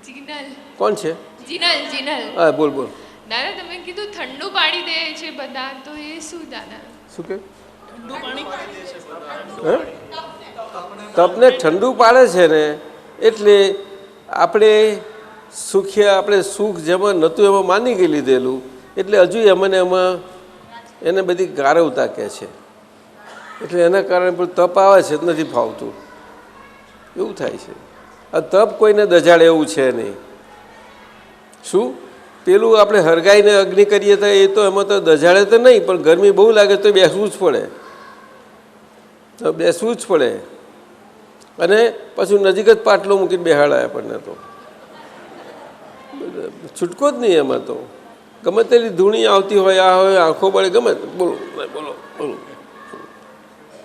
Speaker 7: જીનલ.
Speaker 3: કોણ છે?
Speaker 7: જીનલ.
Speaker 3: હા બોલ બોલ.
Speaker 7: દાદા તમે કીધું ઠંડુ પાડી દે છે બધા, તો એ શું દાદા?
Speaker 3: શું કે?
Speaker 6: ઠંડુ પાણી
Speaker 3: તપને ઠંડુ પાડે છે ને, એટલે આપણે આપણે સુખ જેમાં નહોતું એમાં માની ગઈ લીધેલું, એટલે હજુ એમને એમાં એને બધી ગારવતા કહે છે. એટલે એના કારણે પણ તપ આવે છે, નથી ફાવતું, એવું થાય છે. આ તપ કોઈને દજાડે એવું છે નહીં. શું પેલું આપણે હરગાઈને અગ્નિ કરીએ તો એ તો એમાં તો દજાડે તો નહીં, પણ ગરમી બહુ લાગે તો બેસવું જ પડે, બેસવું જ પડે. અને પાછું નજીક જ પાટલો મૂકીને બેહાડાય આપણને, તો છૂટકો જ નહીં એમાં. તો ગમે તેલી ધૂણી આવતી હોય, આ હોય, આંખો બળે, ગમે બોલો બોલો બોલો.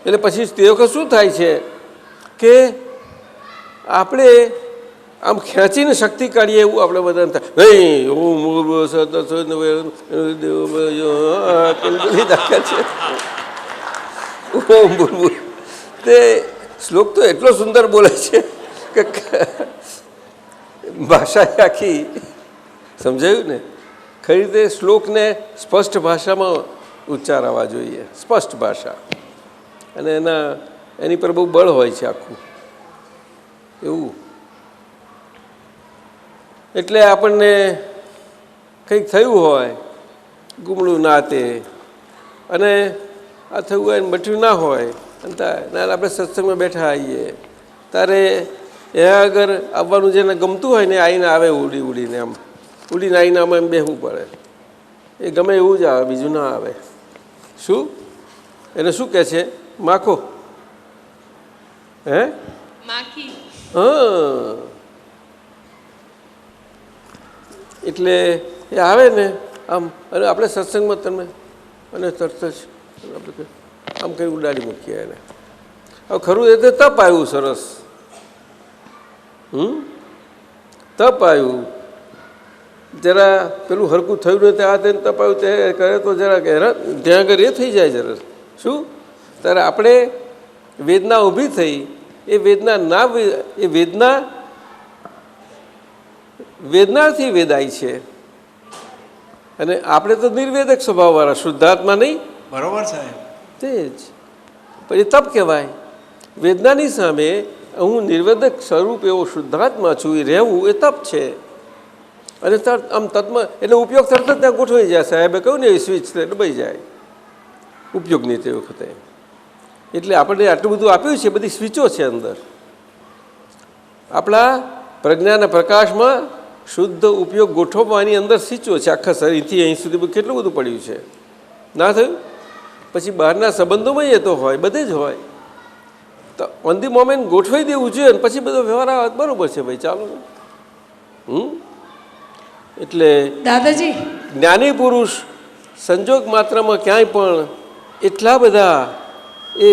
Speaker 3: એટલે પછી તે વખત શું થાય છે કે આપણે આમ ખેંચીને શક્તિ કાઢીએ એવું આપણે બધાને થાય નહીં. હું દાખલ છે ઓમ બોલ. તે શ્લોક તો એટલો સુંદર બોલે છે કે ભાષા આખી સમજાયું ને. ખરી રીતે શ્લોકને સ્પષ્ટ ભાષામાં ઉચ્ચારવા જોઈએ, સ્પષ્ટ ભાષા, અને એની પર બહુ બળ હોય છે આખું એવું. એટલે આપણને કંઈક થયું હોય, ગુમડું નાતે, અને આ થયું હોય મટ્યું ના હોય, અને આપણે સત્સંગમાં બેઠા આવીએ ત્યારે એ આગળ આવવાનું જેને ગમતું હોય ને આવીને આવે, ઉડીને આમ ઉડીને આવીને આમાં એમ બેસવું પડે. એ ગમે એવું જ આવે, બીજું ના આવે. શું એને શું કહે છે? માખો. હે?
Speaker 7: માખી.
Speaker 3: હા, એટલે એ આવે ને આમ, અને આપણે સત્સંગમાં તમે અને તરત જ આપણે આમ કંઈ ઉડાડી મૂકીએ એને. હવે ખરું એ તો તપ આવ્યું સરસ. તપ આવ્યું, જરા પેલું હરકું થયું ને ત્યાં તેને તપ આવ્યું તે કરે તો જરા હેરાન ત્યાં આગળ એ થઈ જાય જરા. શું ત્યારે આપણે વેદના ઊભી થઈ, એ વેદના ના, એ વેદનાથી વેદાય છે. અને આપણે તો નિર્વેદક સ્વભાવવાળા, શુદ્ધાત્મા નહીં.
Speaker 5: બરોબર સાહેબ.
Speaker 3: તે જ પછી તપ કહેવાય. વેદનાની સામે હું નિર્વેદક સ્વરૂપ એવો શુદ્ધાત્મા છું, એ રહેવું એ તપ છે. અને તરત આમ તત્માં એટલે ઉપયોગ તરત જ ત્યાં ગોઠવાઈ જાય. સાહેબે કહ્યું ને એ સ્વિચ દબાઈ જાય ઉપયોગની તે વખતે. એટલે આપણને આટલું બધું આપ્યું છે, બધી સ્વિચો છે અંદર. આપણા પ્રજ્ઞાના પ્રકાશમાં શુદ્ધ ઉપયોગ ગોઠવવાની અંદર સ્વિચો છે. આખા શરીરથી અહીં સુધી કેટલું બધું પડ્યું છે. ના થયું? પછી બહારના સંબંધોમાં એ તો હોય, બધે જ હોય. તો ઓન ધી મોમેન્ટ ગોઠવાઈ દેવું જોઈએ, પછી બધો વ્યવહાર આવે બરાબર છે ભાઈ, ચાલો. એટલે
Speaker 1: દાદાજી
Speaker 3: જ્ઞાની પુરુષ સંજોગ માત્રમાં ક્યાંય પણ એટલા બધા એ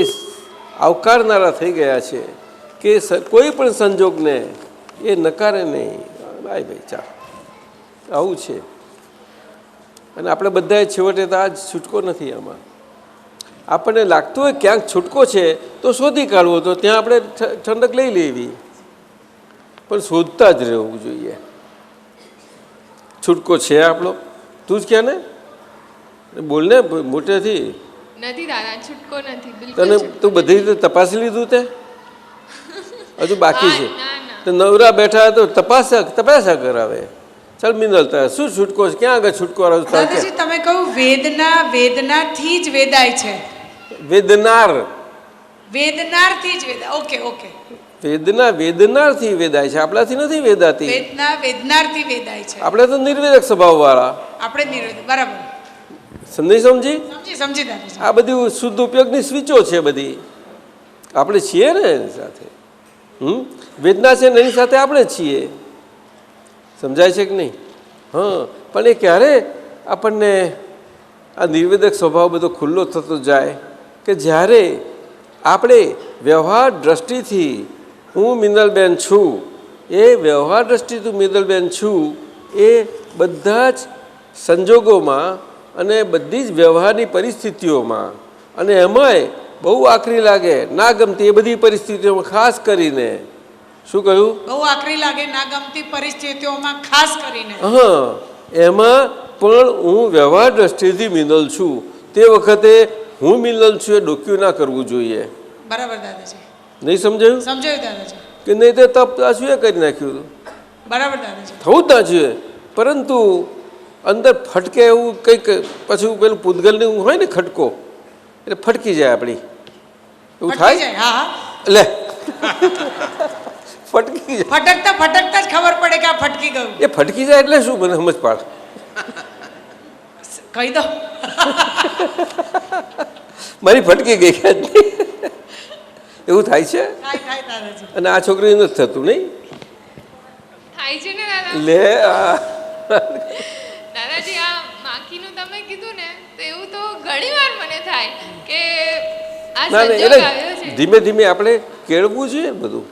Speaker 3: આવકારનારા થઈ ગયા છે કે કોઈ પણ સંજોગને એ નકારે નહીં. ભાઈ ભાઈ ચાલ, આવું છે. અને આપણે બધાએ છેવટે તો આ જ છૂટકો નથી. આમાં આપણને લાગતું હોય ક્યાંક છૂટકો છે તો શોધી કાઢવો, તો ત્યાં આપણે ઠંડક લઈ લેવી, પણ શોધતા જ રહેવું જોઈએ. છૂટકો છે આપણો? તું જ કહે ને, બોલને મોટેથી.
Speaker 7: નથી દાદા, છૂટકો નથી બિલકુલ.
Speaker 3: તને તું બધી રીતે તપાસી લીધું તે? હજુ બાકી છે? તો નવરા બેઠા તો તપાસા કરાવે. ચાલ મિનલ, તારે શું છૂટકો છે? ક્યાં આગળ છૂટકો આવે?
Speaker 1: દાદાજી તમે કહ્યું વેદનાથી જ વેદાય છે. વેદનારથી જ વેદાય. Okay okay.
Speaker 3: વેદનારથી વેદાય છે, આપણાથી નથી વેદાતી.
Speaker 1: વેદનારથી વેદાય છે.
Speaker 3: આપણે તો નિર્વેદક સ્વભાવ વાળા.
Speaker 1: આપણે નિર્વેદ, બરાબર.
Speaker 3: સમજી
Speaker 1: દાદાજી.
Speaker 3: આ બધી શુદ્ધ ઉપયોગની સ્વિચો છે બધી. આપણે છીએ ને એની સાથે. વેદના છે ને એની સાથે આપણે છીએ. સમજાય છે કે નહીં? હા, પણ એ ક્યારે આપણને આ નિર્વેદક સ્વભાવ બધો ખુલ્લો થતો જાય કે જ્યારે આપણે વ્યવહાર દ્રષ્ટિથી હું મિનલબેન છું, એ વ્યવહાર દ્રષ્ટિથી મિનલબેન છું, એ બધા જ સંજોગોમાં અને બધી જ વ્યવહારની પરિસ્થિતિઓમાં, અને એમાંય બહુ આકરી લાગે ના ગમતી એ બધી પરિસ્થિતિઓમાં ખાસ કરીને. શું કહ્યું?
Speaker 1: બહુ આકરી લાગે ના ગમતી પરિસ્થિતિઓમાં ખાસ કરીને.
Speaker 3: હા, એમાં પણ હું વ્યવહાર દ્રષ્ટિથી મિનલ છું. તે વખતે હું મિનલ છું એ ડોક્યું ના કરવું જોઈએ.
Speaker 1: બરાબર દાદાજી.
Speaker 3: નહીં સમજાયું?
Speaker 1: સમજાયું દાદાજી.
Speaker 3: કે નહીં તો તપ શું એ કરી નાખ્યું હતું.
Speaker 1: બરાબર દાદાજી.
Speaker 3: થવું જ ના જોઈએ, પરંતુ અંદર ફટકે એવું કંઈક પછી પેલું પૂતગલની હોય ને ખટકો, એટલે ફટકી જાય આપણી. એવું થાય?
Speaker 1: હા હા.
Speaker 3: લે ફટકી જાય.
Speaker 1: ફટકતા જ ખબર પડે કે આ ફટકી ગયું.
Speaker 3: એ ફટકી જાય એટલે શું? મને સમજ પાડ.
Speaker 1: કહી દો.
Speaker 3: મારી ફટકી ગઈ કે એવું થાય છે. અને આ છોકરી નથી થતું, નહીં
Speaker 7: થાય છે ને દાદા.
Speaker 3: લે
Speaker 7: દાદાજી આ માખીનું તમે કીધું ને, તો એવું તો ઘણી વાર મને થાય કે આ
Speaker 3: ના
Speaker 7: સંજોગ
Speaker 3: એટલે
Speaker 7: આવ્યો છે.
Speaker 3: ધીમે ધીમે આપણે કેળવવું જોઈએ બધું.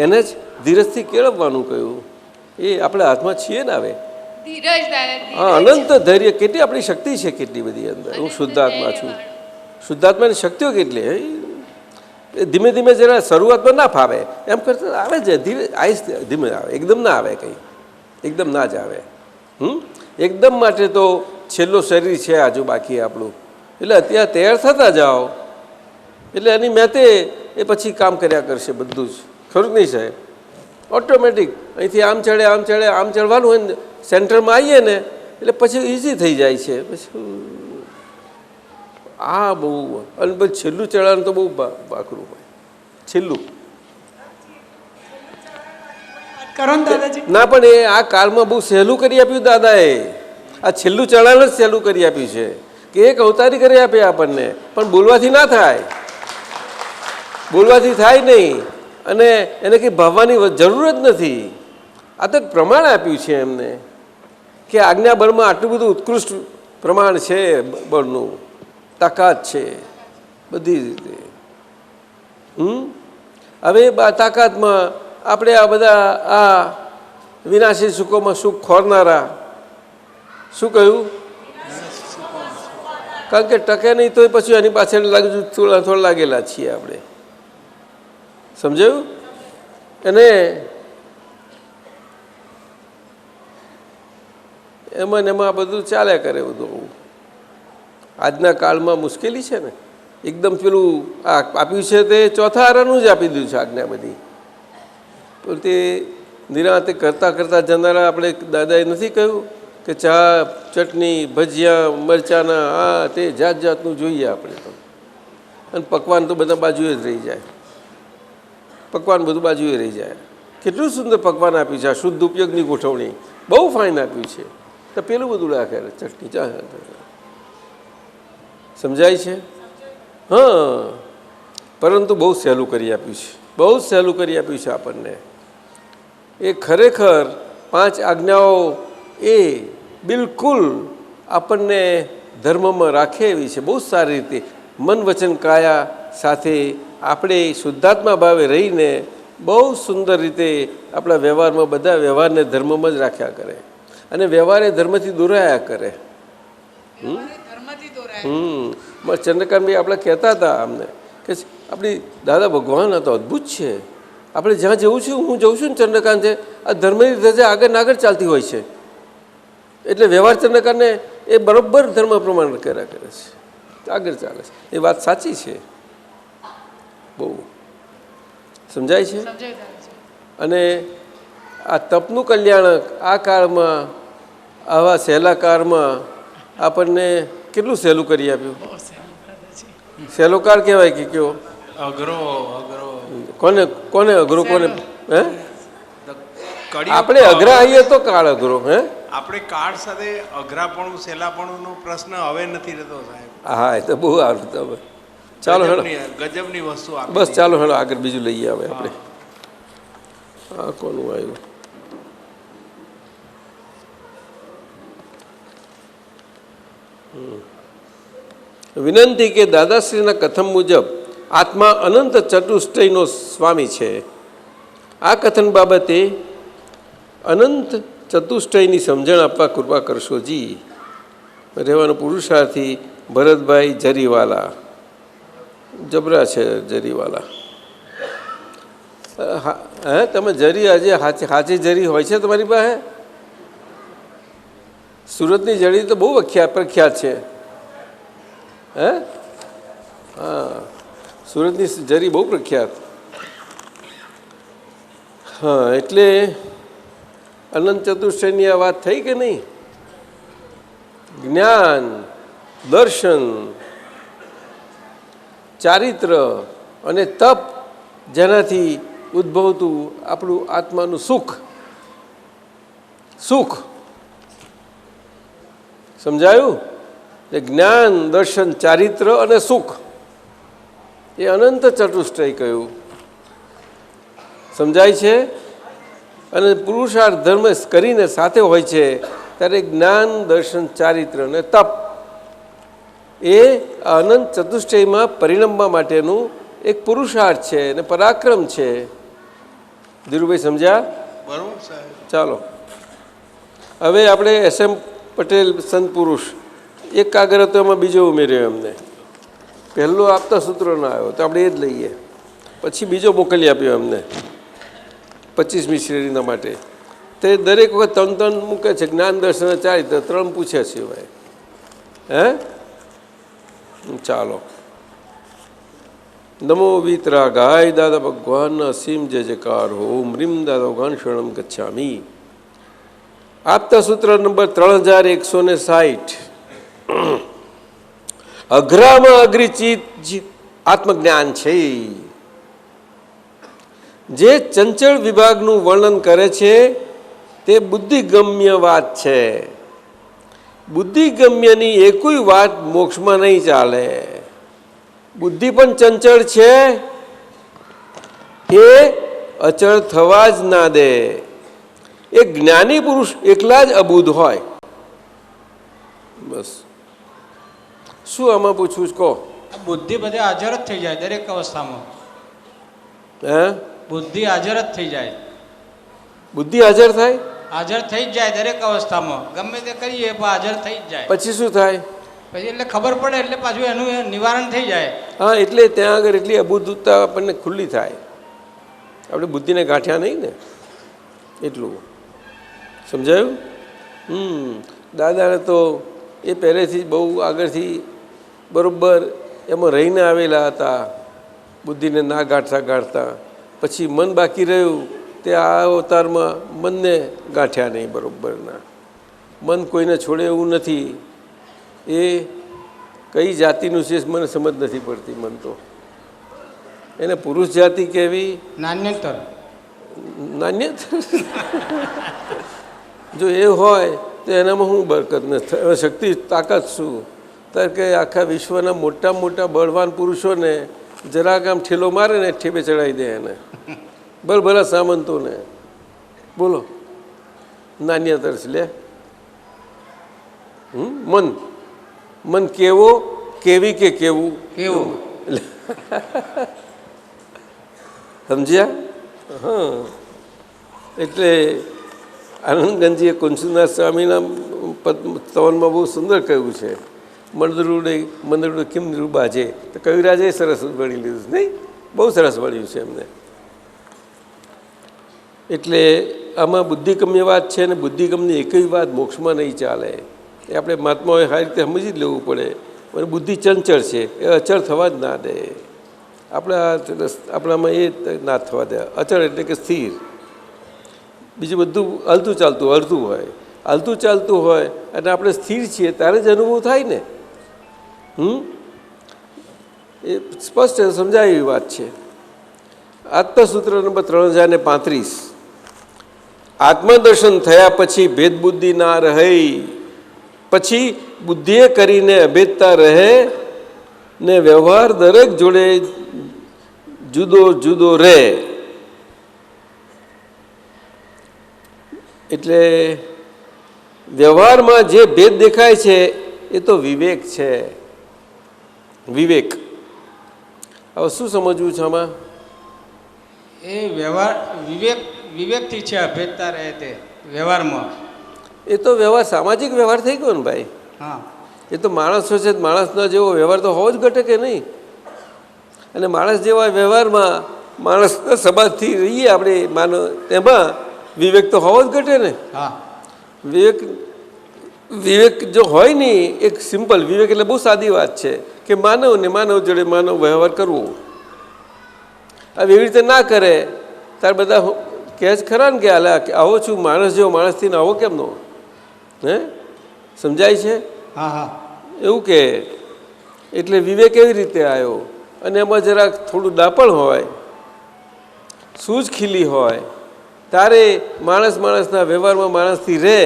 Speaker 3: એને જ ધીરજથી કેળવવાનું કહ્યું. એ આપણા હાથમાં છીએ ને. હવે
Speaker 7: ધીરજ દાદા,
Speaker 3: હા, અનંત ધૈર્ય. કેટલી આપણી શક્તિ છે, કેટલી બધી અંદર. હું શુદ્ધાત્મા છું. શુદ્ધાત્માની શક્તિઓ કેટલી. ધીમે ધીમે જરા શરૂઆતમાં ના ફાવે, એમ કરતા આવે છે. ધીરે ધીમે આવે, એકદમ ના આવે. કંઈ એકદમ ના જ આવે. એકદમ માટે તો છેલ્લો શરીર છે આજુ બાકી આપણું. એટલે અત્યારે તૈયાર થતા જાઓ એટલે એની મેતે એ પછી કામ કર્યા કરશે બધું જ. ખરું નહીં સાહેબ? ઓટોમેટિક અહીંથી આમ ચડે આમ ચડવાનું હોય ને, સેન્ટરમાં આવીએ ને એટલે પછી ઇઝી થઈ જાય છે. પછી આ બહુ, અને પછી છેલ્લું ચડવાનું તો બહુ બાકરું હોય. છેલ્લું ના, પણ એ આ કાળમાં બહુ સહેલું કરી આપ્યું દાદાએ. આ છેલ્લું ચડાણ જ સહેલું કરી આપ્યું છે કે એક અવતારી કરી આપે આપણને. પણ બોલવાથી ના થાય, બોલવાથી થાય નહીં. અને એને કંઈ ભાવવાની જરૂર જ નથી. આ તો પ્રમાણ આપ્યું છે એમને કે આજ્ઞા બળમાં આટલું બધું ઉત્કૃષ્ટ પ્રમાણ છે, બળનું તાકાત છે બધી રીતે. હવે તાકાતમાં આપણે આ બધા આ વિનાશી સુખોમાં સુખ ખોરનારા, શું કહ્યું? કારણ કે ટકે નહીં તો પછી એની પાછળ થોડા લાગેલા છીએ આપણે. સમજાયું? અને એમાં બધું ચાલ્યા કરે બધું. આજના કાળમાં મુશ્કેલી છે ને. એકદમ પેલું આ આપ્યું છે તે ચોથા આરાનું જ આપી દીધું છે આજ્ઞા બધી. પણ તે નિરાંતે કરતા જનારા આપણે દાદાએ નથી કહ્યું કે ચા ચટણી ભજીયા મરચાના આ તે જાતનું જોઈએ આપણે તો. અને પકવાન તો બધા બાજુએ જ રહી જાય. પકવાન બધું બાજુએ રહી જાય. કેટલું સુંદર પકવાન આપ્યું છે. આ શુદ્ધ ઉપયોગની ગોઠવણી બહુ ફાઇન આપ્યું છે. તો પેલું બધું રાખે ચટણી ચા. સમજાય છે? હા, પરંતુ બહુ સહેલું કરી આપ્યું છે. બહુ જ સહેલું કરી આપ્યું છે આપણને. એ ખરેખર 5 આજ્ઞાઓ એ બિલકુલ આપણને ધર્મમાં રાખે એવી છે. બહુ સારી રીતે મન વચન કાયા સાથે આપણે શુદ્ધાત્મા ભાવે રહીને બહુ સુંદર રીતે આપણા વ્યવહારમાં બધા વ્યવહારને ધર્મમાં જ રાખ્યા કરે અને વ્યવહાર એ ધર્મથી દોરાયા કરે.
Speaker 1: ધર્મથી દોરાય.
Speaker 3: ચંદ્રકાંતભાઈ આપણે કહેતા હતા અમને કે આપણી દાદા ભગવાન હતો, અદ્ભુત છે. આપણે જ્યાં જવું છું, હું જઉં છું ને ચંદ્રકાંત, આ ધર્મની ધજા આગળ ને આગળ ચાલતી હોય છે. એટલે વ્યવહાર ચંદ્રકાંતને એ બરોબર ધર્મ પ્રમાણે કર્યા કરે છે, આગળ ચાલે છે. એ વાત સાચી છે, બહુ સમજાય છે. અને આ તપનું કલ્યાણક આ કાળમાં, આવા સહેલા કાળમાં આપણને કેટલું સહેલું કરી આપ્યું. સહેલો કાળ કહેવાય કે કયો?
Speaker 5: અઘરો અઘરો
Speaker 3: કોને કોને અઘરો કોને? હે
Speaker 5: કળિયુગ
Speaker 3: આપણે અઘરા આવીએ તો કાળ અઘરો. હે
Speaker 5: આપણે કાળ સાથે અઘરાપણું સહેલાપણુંનો પ્રશ્ન હવે નથી રહેતો સાહેબ.
Speaker 3: હા, એ તો બહુ સારું. તમે ચાલો હેડો,
Speaker 5: ગજબની વસ્તુ આપી
Speaker 3: બસ ચાલો હેડો આગળ બીજું લઈએ હવે આપણે. હા, કોનું આવ્યું? વિનંતી કે દાદાશ્રીના કથન મુજબ આત્મા અનંત ચતુષ્ટયનો સ્વામી છે. આ કથન બાબતે અનંત ચતુષ્ટયની સમજણ આપવા કૃપા કરશો જી. રહેવાનો પુરુષાર્થી ભરતભાઈ જરીવાલા. જબરા છે જરીવાલા. હે તમે જરી આજે હાચી જરી હોય છે તમારી પાસે? સુરતની જરી તો બહુ પ્રખ્યાત છે. હે હા, સુરતની જરી બહુ પ્રખ્યાત. હા, એટલે અનંત ચતુષ્ટયની આ વાત થઈ કે નહીં? જ્ઞાન, દર્શન, ચારિત્ર અને તપ, જેનાથી ઉદ્ભવતું આપણું આત્માનું સુખ સમજાયું? જ્ઞાન, દર્શન, ચારિત્ર અને સુખ એ અનંત ચતુષ્ટય કહ્યું. સમજાય છે? અને પુરુષાર્થ ધર્મ કરીને સાથે હોય છે ત્યારે જ્ઞાન, દર્શન, ચારિત્ર અને તપ એ અનંત ચતુષ્ટયમાં પરિણમવા માટેનું એક પુરુષાર્થ છે અને પરાક્રમ છે. ધીરુભાઈ સમજ્યા?
Speaker 5: બરોબર સાહેબ.
Speaker 3: ચાલો હવે આપણે SM પટેલ સંત પુરુષ એક કાગળ હતો, એમાં બીજો ઉમેર્યો એમને. પહેલો આપતા સૂત્રોનો આવ્યો તો આપણે એ જ લઈએ. પછી બીજો મોકલી આપ્યો એમને 25મી શ્રેણીના માટે. તે દરેક વખત 3 મૂકે છે, જ્ઞાન, દર્શન, ચારિત્ર 3 પૂછે છે ભાઈ. હે ચાલો. નમો વીતરાગાય દાદા ભગવાનના અસીમ જય જયકાર હો. ઓમ રીમ દાદા ભગવાન શરણમ ગચ્છામી. આપતા સૂત્ર નંબર 3160. અઘરામાં અઘરી ચીજ આત્મજ્ઞાન છે. જે ચંચળ વિભાગનું વર્ણન કરે છે તે બુદ્ધિગમ્ય વાત છે. બુદ્ધિગમ્યની એકોય વાત મોક્ષમાં નહીં ચાલે. બુદ્ધિ પણ ચંચળ છે, એ અચળ થવા જ ના દે. એક જ્ઞાની પુરુષ એકલા જ અબુધ હોય. બસ શું આમાં પૂછવું કહો?
Speaker 8: બુદ્ધિ બધે હાજર જ થઈ જાય દરેક અવસ્થામાં.
Speaker 3: હે
Speaker 8: બુદ્ધિ હાજર જ થઈ જાય.
Speaker 3: બુદ્ધિ હાજર થાય?
Speaker 8: હાજર થઈ જ જાય દરેક અવસ્થામાં. ગમે તે કરીએ પણ હાજર થઈ જ જાય.
Speaker 3: પછી શું થાય?
Speaker 8: પછી એટલે ખબર પડે એટલે પાછું એનું નિવારણ થઈ જાય.
Speaker 3: હા, એટલે ત્યાં આગળ એટલી અબુધતા આપણને ખુલ્લી થાય. આપણે બુદ્ધિને ગાંઠ્યા નહીં ને, એટલું સમજાયું? દાદાને તો એ પહેલેથી બહુ આગળથી બરાબર એમાં રહીને આવેલા હતા. બુદ્ધિને ના ગાંઠતા પછી મન બાકી રહ્યું તે આ અવતારમાં મનને ગાંઠ્યા નહીં બરાબરના. મન કોઈને છોડે એવું નથી. એ કઈ જાતિનું છે મને સમજ નથી પડતી. મન તો એને પુરુષ જાતિ કહેવી,
Speaker 8: નાન્યતર
Speaker 3: જો એ હોય તો એનામાં શું બરકત નથી, શક્તિ તાકાત શું? ત્યારે કે આખા વિશ્વના મોટા બળવાન પુરુષોને જરાક આમ ઠેલો મારે ને ઠેબે ચડાવી દે એને, ભલા સામંતોને. બોલો નાન્યતર છે લે. મન કેવો, કેવી કે કેવું?
Speaker 8: કેવું?
Speaker 3: સમજ્યા? હા, એટલે આનંદગંજીએ કુંસુનાથ સ્વામીના સ્તવનમાં બહુ સુંદર કહ્યું છે, મંદરુડે કેમ બાજે, તો કવિરાજે સરસ વળી લીધું નહીં, બહુ સરસ વળ્યું છે એમને. એટલે આમાં બુદ્ધિગમ્ય વાત છે, અને બુદ્ધિગમની એકય વાત મોક્ષમાં નહીં ચાલે. એ આપણે મહાત્માઓએ સારી રીતે સમજી જ લેવું પડે. અને બુદ્ધિ ચંચળ છે, એ અચળ થવા જ ના દે. આપણામાં એ ના થવા દે. અચળ એટલે કે સ્થિર. બીજું બધું હલતું ચાલતું હોય અને આપણે સ્થિર છીએ ત્યારે જ અનુભવ થાય ને. એ સ્પષ્ટ સમજાય એવી વાત છે. આત્મસૂત્ર નંબર 3035. આત્મદર્શન થયા પછી ભેદબુદ્ધિ ના રહે, પછી બુદ્ધિએ કરીને અભેદતા રહે ને વ્યવહાર દરેક જોડે જુદો જુદો રહે. એટલે વ્યવહારમાં જે ભેદ દેખાય છે એ તો વિવેક છે. વિવેક. હવે શું સમજવું છે આમાં?
Speaker 8: એ વ્યવહાર વિવેકથી છે અભેદતા રહે તે વ્યવહારમાં.
Speaker 3: એ તો વ્યવહાર સામાજિક વ્યવહાર થઈ ગયો ને ભાઈ.
Speaker 8: હા,
Speaker 3: એ તો માણસો છે, માણસનો જેવો વ્યવહાર તો હોવો જ ઘટે કે નહીં. અને માણસ જેવા વ્યવહારમાં માણસના સમાજથી રહીએ આપણે માનો, તેમાં વિવેક તો હોવો જ ઘટે ને.
Speaker 8: હા,
Speaker 3: વિવેક જો હોય ને, એક સિમ્પલ વિવેક એટલે બહુ સાદી વાત છે કે માનવ જોડે માનવ વ્યવહાર કરવો. હવે એવી રીતે ના કરે ત્યારે બધા કહે જ ખરા ને કે આવો છું માણસ જેવો, માણસથી ને આવો કેમનો? હે, સમજાય છે?
Speaker 8: હા હા,
Speaker 3: એવું કે એટલે વિવેક એવી રીતે આવ્યો. અને એમાં જરાક થોડું દાપણ હોય, સૂઝ ખીલી હોય, તારે માણસના વ્યવહારમાં માણસથી રહે,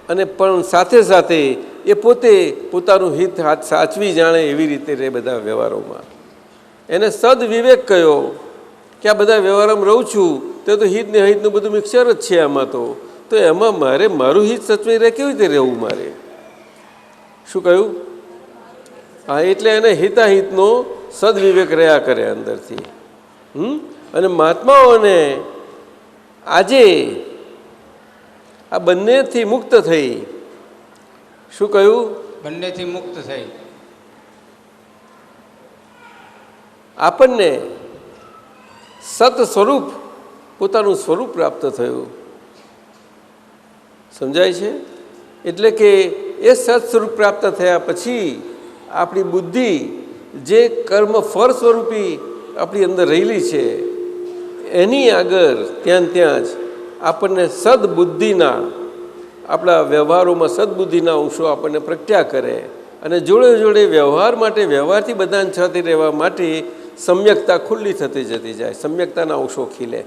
Speaker 3: અને પણ સાથે સાથે એ પોતે પોતાનું હિત સાચવી જાણે એવી રીતે રહે બધા વ્યવહારોમાં. એને સદવિવેક કહ્યો કે આ બધા વ્યવહારમાં રહું છું તો હિત ને હિતનું બધું મિક્સર જ છે આમાં. તો એમાં મારું હિત સચવાઈ રહે કેવી રીતે રહેવું મારે? શું કહ્યું? હા, એટલે એને હિતાહિતનો સદવિવેક રહ્યા કરે અંદરથી. અને મહાત્માઓને આજે આ બંનેથી મુક્ત થઈ. શું કહ્યું?
Speaker 8: બંનેથી મુક્ત થઈ
Speaker 3: આપણને સત સ્વરૂપ, પોતાનું સ્વરૂપ પ્રાપ્ત થયું. સમજાય છે? એટલે કે એ સત સ્વરૂપ પ્રાપ્ત થયા પછી આપણી બુદ્ધિ જે કર્મ ફળ સ્વરૂપી આપણી અંદર રહેલી છે એની આગળ ત્યાં જ આપણને સદબુદ્ધિના, આપણા વ્યવહારોમાં સદબુદ્ધિના અંશો આપણને પ્રગટ્યા કરે. અને જોડે જોડે વ્યવહાર માટે, વ્યવહારથી બધાને સાથે રહેવા માટે સમ્યકતા ખુલ્લી થતી જતી જાય, સમ્યકતાના અંશો ખીલે.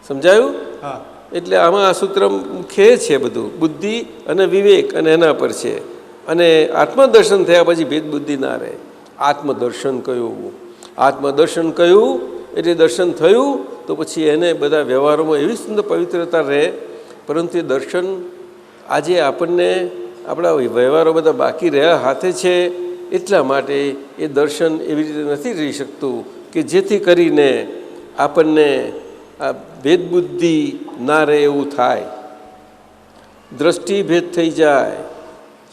Speaker 3: સમજાયું?
Speaker 8: હા.
Speaker 3: એટલે આમાં આ સૂત્ર મુખ્ય છે બધું, બુદ્ધિ અને વિવેક અને એના પર છે. અને આત્મદર્શન થયા પછી ભેદબુદ્ધિ ના રહે. આત્મદર્શન કહ્યું એટલે દર્શન થયું તો પછી એને બધા વ્યવહારોમાં એવી સુંદર પવિત્રતા રહે. પરંતુ એ દર્શન આજે આપણને આપણા વ્યવહારો બધા બાકી રહ્યા હાથે છે, એટલા માટે એ દર્શન એવી રીતે નથી રહી શકતું કે જેથી કરીને આપણને આ ભેદબુદ્ધિ ના રહે એવું થાય. દ્રષ્ટિ ભેદ થઈ જાય.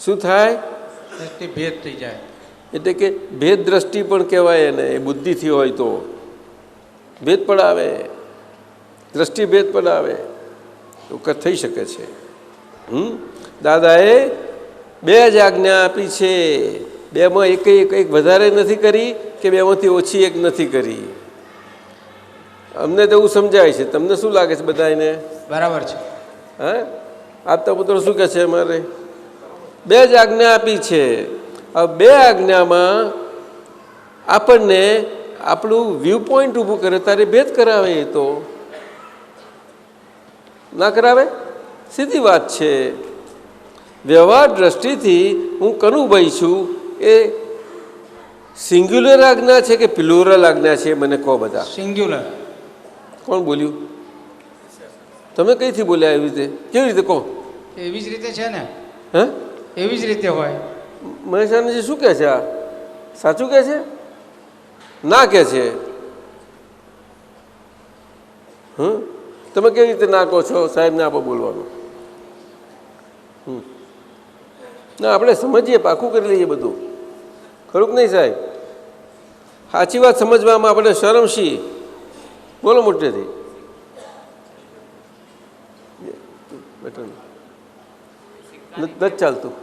Speaker 3: શું થાય?
Speaker 8: દ્રષ્ટિ ભેદ થઈ જાય.
Speaker 3: એટલે કે ભેદ દ્રષ્ટિ પણ કહેવાય એને. એ બુદ્ધિથી હોય તો ભેદ પણ આવે, દ્રષ્ટિ ભેદ પણ આવે, એવું થઈ શકે છે. દાદાએ 2 જ આજ્ઞા આપી છે. 2માં એક વધારે નથી કરી કે 2માંથી ઓછી એક નથી કરી. અમને તો એવું સમજાય છે. તમને શું લાગે છે બધાને?
Speaker 8: બરાબર છે.
Speaker 3: હા, આપતા પુત્રો શું કહે છે? અમારે 2 જ આજ્ઞા આપી છે. હવે 2 આજ્ઞામાં આપણને આપણું વ્યૂ પોઈન્ટ ઊભું કરે તારે ભેદ કરાવે. એ તો ના કરાવે? સીધી વાત છે. વ્યવહાર દ્રષ્ટિથી હું કનુભાઈ છું એ સિંગ્યુલર આજ્ઞા છે કે પ્લુરલ આજ્ઞા છે? મને કહો બધા.
Speaker 8: સિંગ્યુલર.
Speaker 3: કોણ બોલ્યું? તમે કઈથી બોલ્યા? એવી રીતે કેવી રીતે કહો?
Speaker 8: એવી જ રીતે છે ને.
Speaker 3: હે,
Speaker 8: એવી જ રીતે હોય.
Speaker 3: મહેશ આનંદજી શું કહે છે? આ સાચું કહે છે? ના કે છે. તમે કેવી રીતે ના કહો છો સાહેબને આપો બોલવાનું? ના, આપણે સમજીએ, પાકું કરી લઈએ બધું, ખરું કે નહીં સાહેબ? સાચી વાત સમજવામાં આપણે શરમ શી? બોલો મોટેથી. નથી ચાલતું.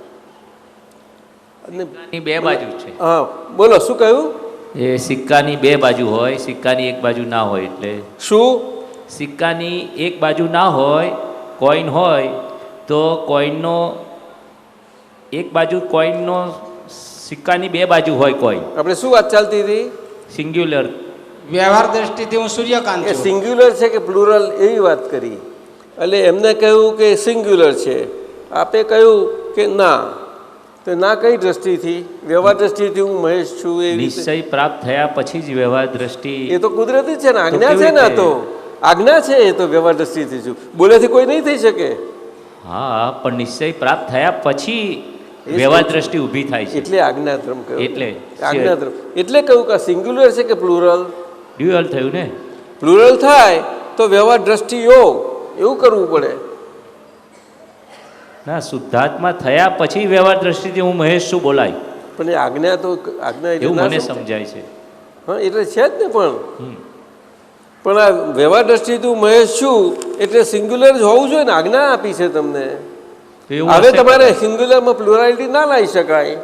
Speaker 9: સિક્કાની બે બાજુ છે.
Speaker 3: હા, બોલો શું કહ્યું?
Speaker 9: એ સિક્કાની બે બાજુ હોય, સિક્કાની એક બાજુ ના હોય. એટલે
Speaker 3: શું?
Speaker 9: સિક્કાની એક બાજુ ના હોય, કોઈન હોય તો કોઈનનો એક બાજુ, કોઈનનો સિક્કાની બે બાજુ હોય કોઈન.
Speaker 3: આપણે શું વાત ચાલતી હતી?
Speaker 9: સિંગ્યુલર.
Speaker 8: વ્યવહાર દ્રષ્ટિથી હું સૂર્યકાંત
Speaker 3: એ
Speaker 8: છું.
Speaker 3: સિંગ્યુલર છે કે પ્લુરલ એવી વાત કરી. એટલે એમને કહ્યું કે સિંગ્યુલર છે, આપે કહ્યું કે ના. તો ના કઈ દ્રષ્ટિથી? વ્યવહાર દ્રષ્ટિથી હું મહેશ છું એ
Speaker 9: નિશ્ચય પ્રાપ્ત થયા પછી જ વ્યવહાર દ્રષ્ટિ.
Speaker 3: એ તો કુદરતી છે ને, આજ્ઞા છે ને. આ તો આજ્ઞા છે, એ તો વ્યવહાર દ્રષ્ટિથી છું. બોલેથી કોઈ નહીં થઈ શકે.
Speaker 9: હા, પણ નિશ્ચય પ્રાપ્ત થયા પછી વ્યવહાર દ્રષ્ટિ ઊભી થાય છે.
Speaker 3: એટલે આજ્ઞાધર્મ કહ્યું.
Speaker 9: એટલે
Speaker 3: આજ્ઞાધર્મ એટલે કહ્યું કે સિંગ્યુલર છે કે પ્લુરલ?
Speaker 9: ડ્યુઅલ થયું ને.
Speaker 3: પ્લુરલ થાય તો વ્યવહાર દ્રષ્ટિ યોગ એવું કરવું પડે.
Speaker 9: ના, શુદ્ધાત્મા થયા પછી વ્યવહાર દ્રષ્ટિથી હું મહેશ છું બોલાય.
Speaker 3: પણ એ આજ્ઞા તો આજ્ઞા
Speaker 9: એવું મને સમજાય છે.
Speaker 3: હા, એટલે છે જ ને. પણ આ વ્યવહાર દ્રષ્ટિથી હું મહેશ છું એટલે સિંગ્યુલર જ હોવું જોઈએ ને. આજ્ઞા આપી છે તમને. હવે તમારે સિંગ્યુલરમાં પ્લુરાલિટી ના લાવી શકાય.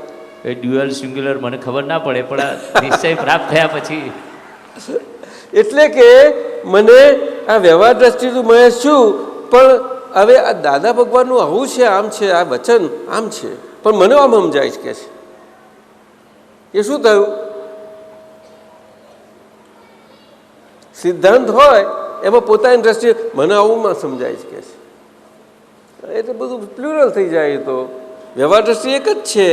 Speaker 9: એ ડ્યુઅલ સિંગ્યુલર મને ખબર ના પડે, પણ આ નિશ્ચય પ્રાપ્ત થયા પછી.
Speaker 3: એટલે કે મને આ વ્યવહાર દ્રષ્ટિથી મહેશ છું, પણ હવે આ દાદા ભગવાનનું આવું છે, આમ છે, આ વચન આમ છે, પણ મને આમ સમજાય છે કે છે. એ શું થયું? સિદ્ધાંત હોય એમાં પોતાની દ્રષ્ટિએ મને આવું સમજાય છે કે છે. એટલે બધું પ્લુરલ થઈ જાય. તો વ્યવહાર દ્રષ્ટિ એક જ છે,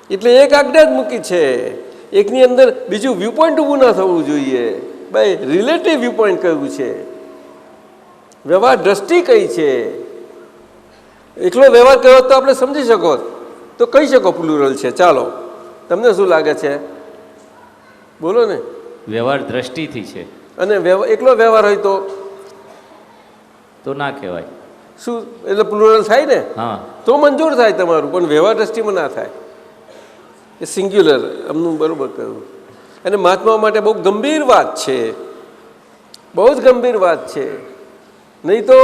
Speaker 3: એટલે એક આજ્ઞા જ મૂકી છે. એકની અંદર બીજું વ્યૂ પોઈન્ટ ઊભું ના થવું જોઈએ. ભાઈ, રિલેટિવ વ્યૂ પોઈન્ટ કયું છે, વ્યવહાર દ્રષ્ટિ કઈ છે. એકલો વ્યવહાર કર્યો તો આપણે સમજી શકો, તો કહી શકો પ્લુરલ છે. ચાલો, તમને શું લાગે છે? બોલો ને.
Speaker 9: વ્યવહાર દ્રષ્ટિથી છે.
Speaker 3: અને એકલો વ્યવહાર હોય
Speaker 9: તો ના કહેવાય.
Speaker 3: શું? એટલે પ્લુરલ થાય ને.
Speaker 9: હા,
Speaker 3: તો મંજૂર થાય તમારું, પણ વ્યવહાર દ્રષ્ટિમાં ના થાય. એ સિંગ્યુલર અમનું બરોબર કહ્યું. અને મહાત્માઓ માટે બહુ ગંભીર વાત છે, બહુ જ ગંભીર વાત છે. નહીં તો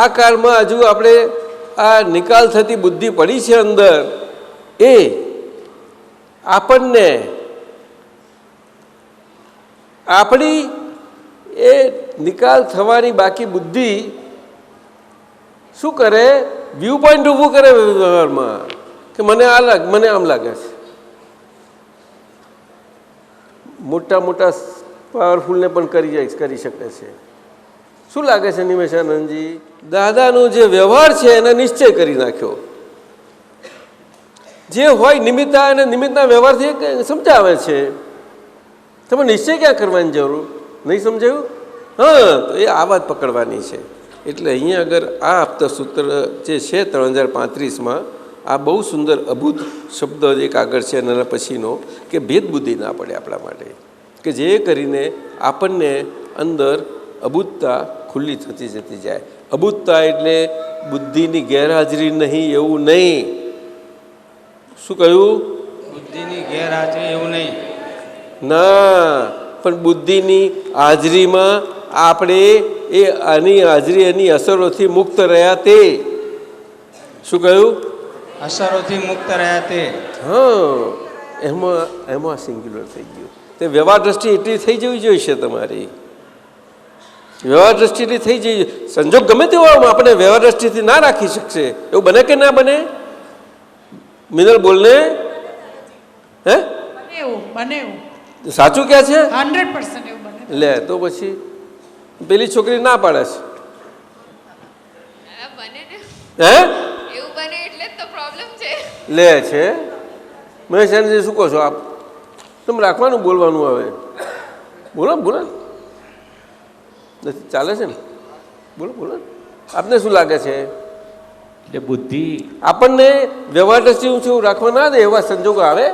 Speaker 3: આ કાળમાં હજુ આપણે આ નિકાલ થતી બુદ્ધિ પડી છે અંદર, એ આપણને આપણી એ નિકાલ થવાની બાકી બુદ્ધિ શું કરે? વ્યૂ પોઈન્ટ ઊભું કરે વ્યવહારમાં કે મને આ લાગે, મને આમ લાગે છે. મોટા મોટા પાવરફુલને પણ કરી શકે છે. શું લાગે છે નિમેશાનંદજી? દાદાનો જે વ્યવહાર છે એને નિશ્ચય કરી નાખ્યો. જે હોય નિમિત્તા અને નિમિત્તના વ્યવહારથી સમજાવે છે. તમે નિશ્ચય ક્યાં કરવાની જરૂર? નહીં સમજાયું? હા, તો એ આ વાત પકડવાની છે. એટલે અહીંયા આગળ આ આપતા સૂત્ર જે છે 3035માં આ બહુ સુંદર અભૂત શબ્દ એક આગળ છે અને પછીનો કે ભેદ બુદ્ધિ ના પડે આપણા માટે, કે જે કરીને આપણને અંદર અભૂતતા ખુલ્લી થતી જતી જાય. અભૂતતા એટલે બુદ્ધિની ગેરહાજરી નહીં એવું નહીં. શું કહ્યું?
Speaker 8: બુદ્ધિની ગેરહાજરી એવું નહીં.
Speaker 3: ના, પણ બુદ્ધિની હાજરીમાં આપણે એ આની હાજરી એની અસરોથી મુક્ત રહ્યા તે. શું કહ્યું?
Speaker 8: અસરોથી મુક્ત રહ્યા તે.
Speaker 3: હા, એમાં સિંગ્યુલર થઈ ગયું. તે વ્યવહાર દ્રષ્ટિ એટલી થઈ જવી જોઈશે તમારી. વ્યવહાર દ્રષ્ટિથી થઈ જઈએ. સંજોગ ગમે તેવો આપણે વ્યવહાર દ્રષ્ટિથી ના રાખી શકશે એવું બને કે ના બને? મિનલ બોલને. હે,
Speaker 1: બને એવું.
Speaker 3: સાચું ક્યાં છે?
Speaker 1: 100% એવું બને.
Speaker 3: લે તો પછી પેલી છોકરી ના પાડે છે.
Speaker 7: બને ને
Speaker 3: હે,
Speaker 7: એવું બને એટલે જ તો પ્રોબ્લેમ છે.
Speaker 3: લે છે. મહેશાનજી શું કહો છો આપ? તમે રાખવાનું બોલવાનું હવે. બોલો બોલો. નથી ચાલે છે ને? બોલો બોલો. આપને શું લાગે છે?
Speaker 9: એટલે બુદ્ધિ
Speaker 3: આપણને વ્યવહાર દ્રષ્ટિ શું રાખવા ના દે એવા સંજોગો આવે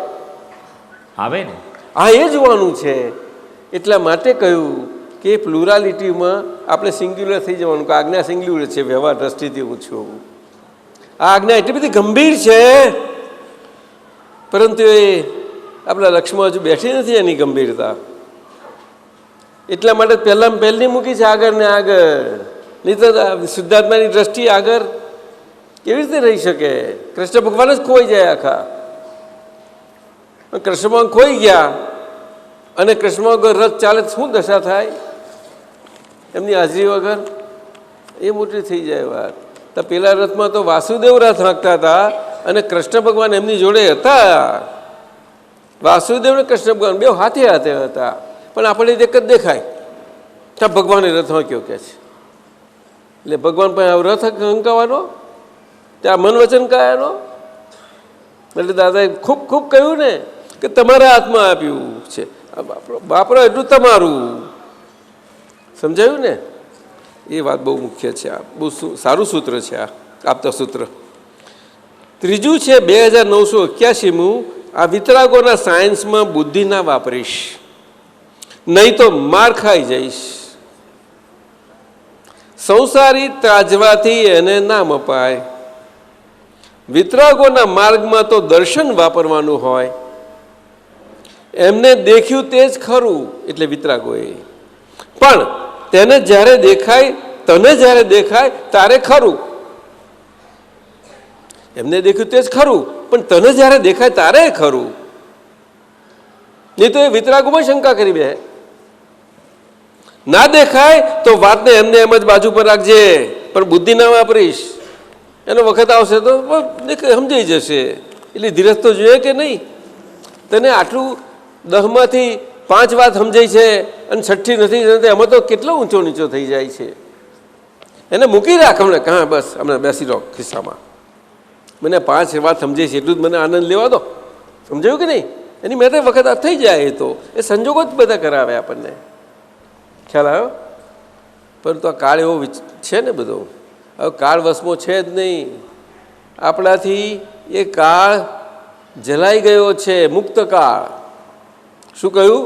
Speaker 9: આવે ને.
Speaker 3: આ એ જોવાનું છે. એટલા માટે કહ્યું કે પ્લુરાલિટીમાં આપણે સિંગ્યુલર થઈ જવાનું. કે આજ્ઞા સિંગ્યુલર છે, વ્યવહાર દ્રષ્ટિથી હું છું. આ આજ્ઞા એટલી બધી ગંભીર છે, પરંતુ એ આપણા લક્ષ્યમાં હજુ બેઠી નથી એની ગંભીરતા. એટલા માટે પહેલાં પહેલી મૂકી છે આગળ ને આગળ. નહીં તો શુદ્ધાત્માની દ્રષ્ટિ આગળ કેવી રીતે રહી શકે? કૃષ્ણ ભગવાન જ ખોઈ જાય આખા. કૃષ્ણમાં ખોઈ ગયા અને કૃષ્ણમાં વગર રથ ચાલે શું દશા થાય એમની હાજરી વગર? એ મોટી થઈ જાય વાત. તો પેલા રથમાં તો વાસુદેવ રથ હાંકતા હતા અને કૃષ્ણ ભગવાન એમની જોડે હતા. વાસુદેવ ને કૃષ્ણ ભગવાન બે હાથે હાથે હતા, પણ આપણે એક જ દેખાય ત્યાં ભગવાને રથ હાંક્યો કે છે. એટલે ભગવાન પાસે રથ હંકાવાનો, ત્યાં મન વચન કયાનો. એટલે દાદાએ ખૂબ ખૂબ કહ્યું ને કે તમારા હાથમાં આપ્યું છે, વાપરો એટલું તમારું. સમજાયું ને? એ વાત બહુ મુખ્ય છે. આ બહુ સારું સૂત્ર છે આ આપતા સૂત્ર. ત્રીજું છે 2981મું. આ વિતરાગોના સાયન્સમાં બુદ્ધિ ના વાપરીશ, નહીં તો માર ખાઈ જઈશ. સંસારી ત્રાજવાથી એને નામ અપાય. વિતરાગોના માર્ગમાં તો દર્શન વાપરવાનું હોય. એમને દેખ્યું તે જ ખરું, એટલે વિતરાગોએ. પણ તેને જ્યારે દેખાય, તને જ્યારે દેખાય તારે ખરું. એમને દેખ્યું તે જ ખરું, પણ તને જ્યારે દેખાય તારે ખરું. નહીં તો એ વિતરાગોમાં શંકા કરી બે. ના દેખાય તો વાતને એમને એમ જ બાજુ પર રાખજે, પણ બુદ્ધિ ના વાપરીશ. એનો વખત આવશે તો સમજાઈ જશે. એટલે ધીરજ તો જોઈએ કે નહીં? તને આટલું 10માંથી 5 વાત સમજાય છે અને 6ઠ્ઠી નથી, એમાં તો કેટલો ઊંચો નીચો થઈ જાય છે. એને મૂકી રાખ હમણાં. કાં બસ હમણાં બેસી રહો ખિસ્સામાં. મને 5 વાત સમજાય છે એટલું જ મને આનંદ લેવા દો. સમજાયું કે નહીં? એની મેં તો વખત આ થઈ જાય. તો એ સંજોગો જ બધા કરાવે આપણને. ખ્યાલ આવ્યો? પરંતુ આ કાળ એવો છે ને બધો. હવે કાળ વસમો છે જ નહીં આપણાથી. એ કાળ જલાઈ ગયો છે, મુક્ત કાળ. શું કહ્યું?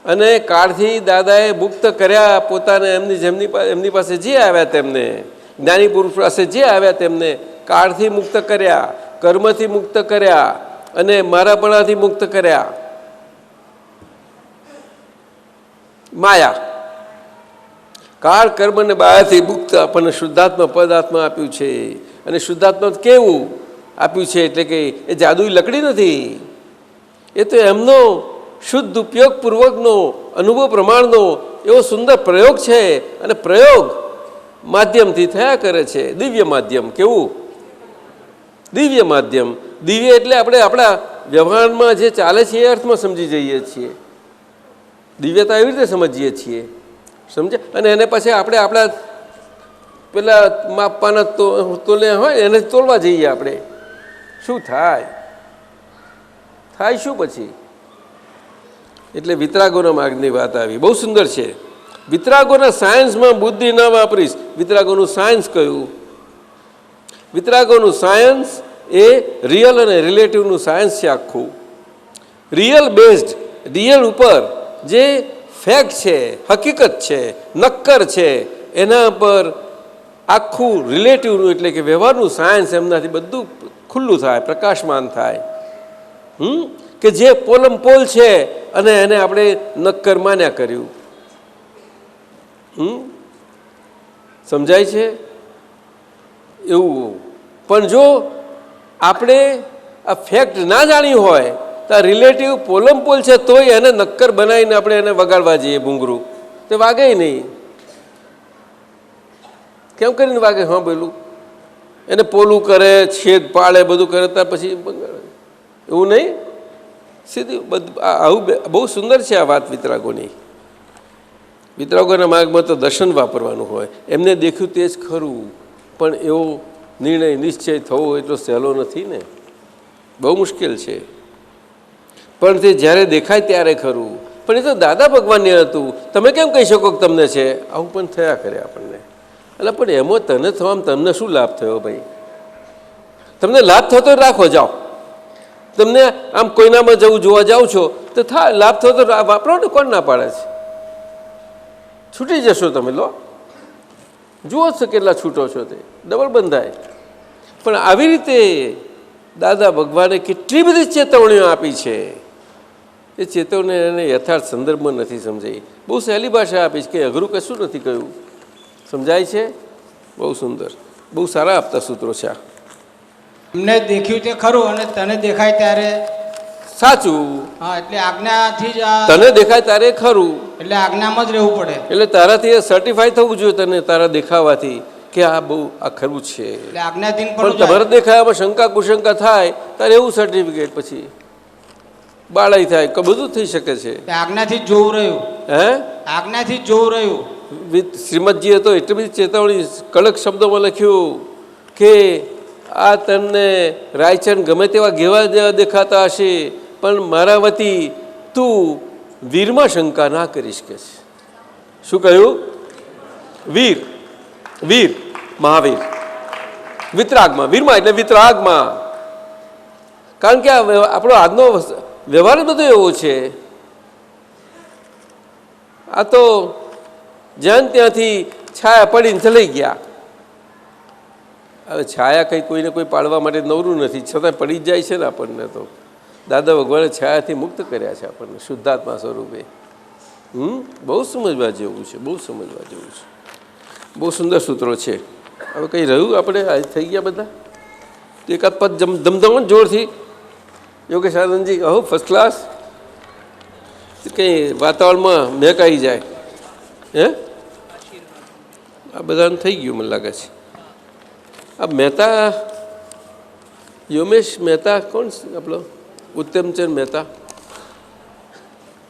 Speaker 3: અને કાળથી દાદાએ મુક્ત કર્યા પોતાને. એમની પાસે જે આવ્યા તેમને, જ્ઞાની પુરુષ પાસે જે આવ્યા તેમને કાળથી મુક્ત કર્યા, કર્મથી મુક્ત કર્યા અને મારાપણાથી મુક્ત કર્યા. માયા, કાળ, કર્મ અને માયાથી મુક્ત આપણને શુદ્ધાત્મા પદાત્મા આપ્યું છે. અને શુદ્ધાત્મા કેવું આપ્યું છે? એટલે કે એ જાદુઈ લકડી નથી. એ તો એમનો શુદ્ધ ઉપયોગપૂર્વકનો અનુભવ પ્રમાણનો એવો સુંદર પ્રયોગ છે. અને પ્રયોગ માધ્યમથી થયા કરે છે. દિવ્ય માધ્યમ. કેવું? દિવ્ય માધ્યમ. દિવ્ય એટલે આપણે આપણા વ્યવહારમાં જે ચાલે છે એ અર્થમાં સમજી જઈએ છીએ. દિવ્યતા એવી રીતે સમજીએ છીએ. સમજે? અને એને પછી આપણે આપણા પેલા માપવાના તોલે હોય એને તોલવા જઈએ આપણે. શું થાય? થાય શું પછી? એટલે વિતરાગોના માર્ગની વાત આવી. બહુ સુંદર છે. વિતરાગોના સાયન્સમાં બુદ્ધિ ન વાપરીશ. વિતરાગોનું સાયન્સ કયું? વિતરાગોનું સાયન્સ એ રિયલ અને રિલેટિવનું સાયન્સ છે આખું. રિયલ બેઝડ, રિયલ ઉપર જે ફેક્ટ છે, હકીકત છે, નક્કર છે, એના પર આખું રિલેટિવનું એટલે કે વ્યવહારનું સાયન્સ એમનાથી બધું ખુલ્લું થાય, પ્રકાશમાન થાય. કે જે પોલમ પોલ છે અને એને આપણે નક્કર માન્યા કર્યું. સમજાય છે એવું? પણ જો આપણે આ ફેક્ટ ના જાણી હોય તો આ રિલેટિવ પોલમ પોલ છે તોય એને નક્કર બનાવીને આપણે એને વગાડવા જઈએ ભૂંગરું, તે વાગે નહીં. કેમ કરીને વાગે? હા બોલું એને પોલું કરે, છેદ પાડે, બધું કરે, ત્યાર પછી એવું નહીં. સીધી આવું બહુ સુંદર છે આ વાત વિતરાગોની. વિતરાગોના માર્ગમાં તો દર્શન વાપરવાનું હોય. એમને દેખ્યું તે જ ખરું, પણ એવો નિર્ણય નિશ્ચય થવો એટલો સહેલો નથી ને, બહુ મુશ્કેલ છે. પણ તે જ્યારે દેખાય ત્યારે ખરું. પણ એ તો દાદા ભગવાનને હતું. તમે કેમ કહી શકો કે તમને છે? આવું પણ થયા કરે આપણને. એટલે પણ એમાં તને થવામાં તમને શું લાભ થયો ભાઈ? તમને લાભ થતો રાખો, જાઓ. તમને આમ કોઈનામાં જવું જોવા જાઓ છો તો થાય લાભ થયો તો વાપરો ને, કોણ ના પાડે છે? છૂટી જશો તમે, લો જુઓ છો કેટલા છૂટો છો, તે ડબલ બંધાય. પણ આવી રીતે દાદા ભગવાને કેટલી બધી ચેતવણીઓ આપી છે. એ ચેતવણી એને યથાર્થ સંદર્ભમાં નથી સમજાઈ. બહુ સહેલી ભાષા આપી છે, કે અઘરું કશું નથી કહ્યું. સમજાય છે? બહુ સુંદર, બહુ સારા આપતા સૂત્રો છે આ.
Speaker 8: અમને દેખ્યું તે ખરું અને તને દેખાય ત્યારે
Speaker 3: સાચું.
Speaker 8: હા, એટલે આજ્ઞાથી જ
Speaker 3: તને દેખાય ત્યારે ખરું,
Speaker 8: એટલે આજ્ઞામાં જ રહેવું પડે.
Speaker 3: એટલે તારાથી સર્ટિફાઈ થવું જોઈએ તને, તારા દેખાવાથી કે આ બહુ આ ખરું છે.
Speaker 8: એટલે આજ્ઞાધીન
Speaker 3: પણ તમારા દેખાવામાં શંકા કુશંકા થાય ત્યારે એવું સર્ટિફિકેટ પછી બાળાઈ થાય કે બધું થઈ શકે છે.
Speaker 8: આજ્ઞાથી જ જોવું રહ્યું.
Speaker 3: હે,
Speaker 8: આજ્ઞાથી જ જોવું રહ્યું.
Speaker 3: શ્રીમદજીએ તો એટલી બધી ચેતવણી કડક શબ્દોમાં લખ્યું કે આ તને રાયચંદ ગમે તેવા ઘેવા દેખાતા હશે, પણ મારા વતી તું વીરમાં શંકા ના કરીશ કે છે. શું કહ્યું? વીર, વીર મહાવીર, વિતરાગમાં, વીરમાં એટલે વિતરાગમાં. કારણ કે આપણો આજનો વ્યવહાર બધો એવો છે. આ તો જ્યાં ત્યાંથી છાયા પડીને ચલાઈ ગયા. હવે છાયા કંઈ કોઈને કોઈ પાડવા માટે નવરું નથી, છતાં પડી જ જાય છે ને આપણને. તો દાદા ભગવાને છાયાથી મુક્ત કર્યા છે આપણને શુદ્ધાત્મા સ્વરૂપે. બહુ સમજવા જેવું છે, બહુ સમજવા જેવું છે. બહુ સુંદર સૂત્રો છે. હવે કંઈ રહ્યું આપણે થઈ ગયા બધા? એકાદ પદ ધમધમ જોરથી યોગેશ આનંદજી કહો, ફર્સ્ટ ક્લાસ. કંઈ વાતાવરણમાં મેક આવી જાય. હે, આ બધાનું થઈ ગયું મને લાગે છે. આ મહેતા, યોમેશ મહેતા કોણ છે આપણો? ઉત્તમચંદ મહેતા.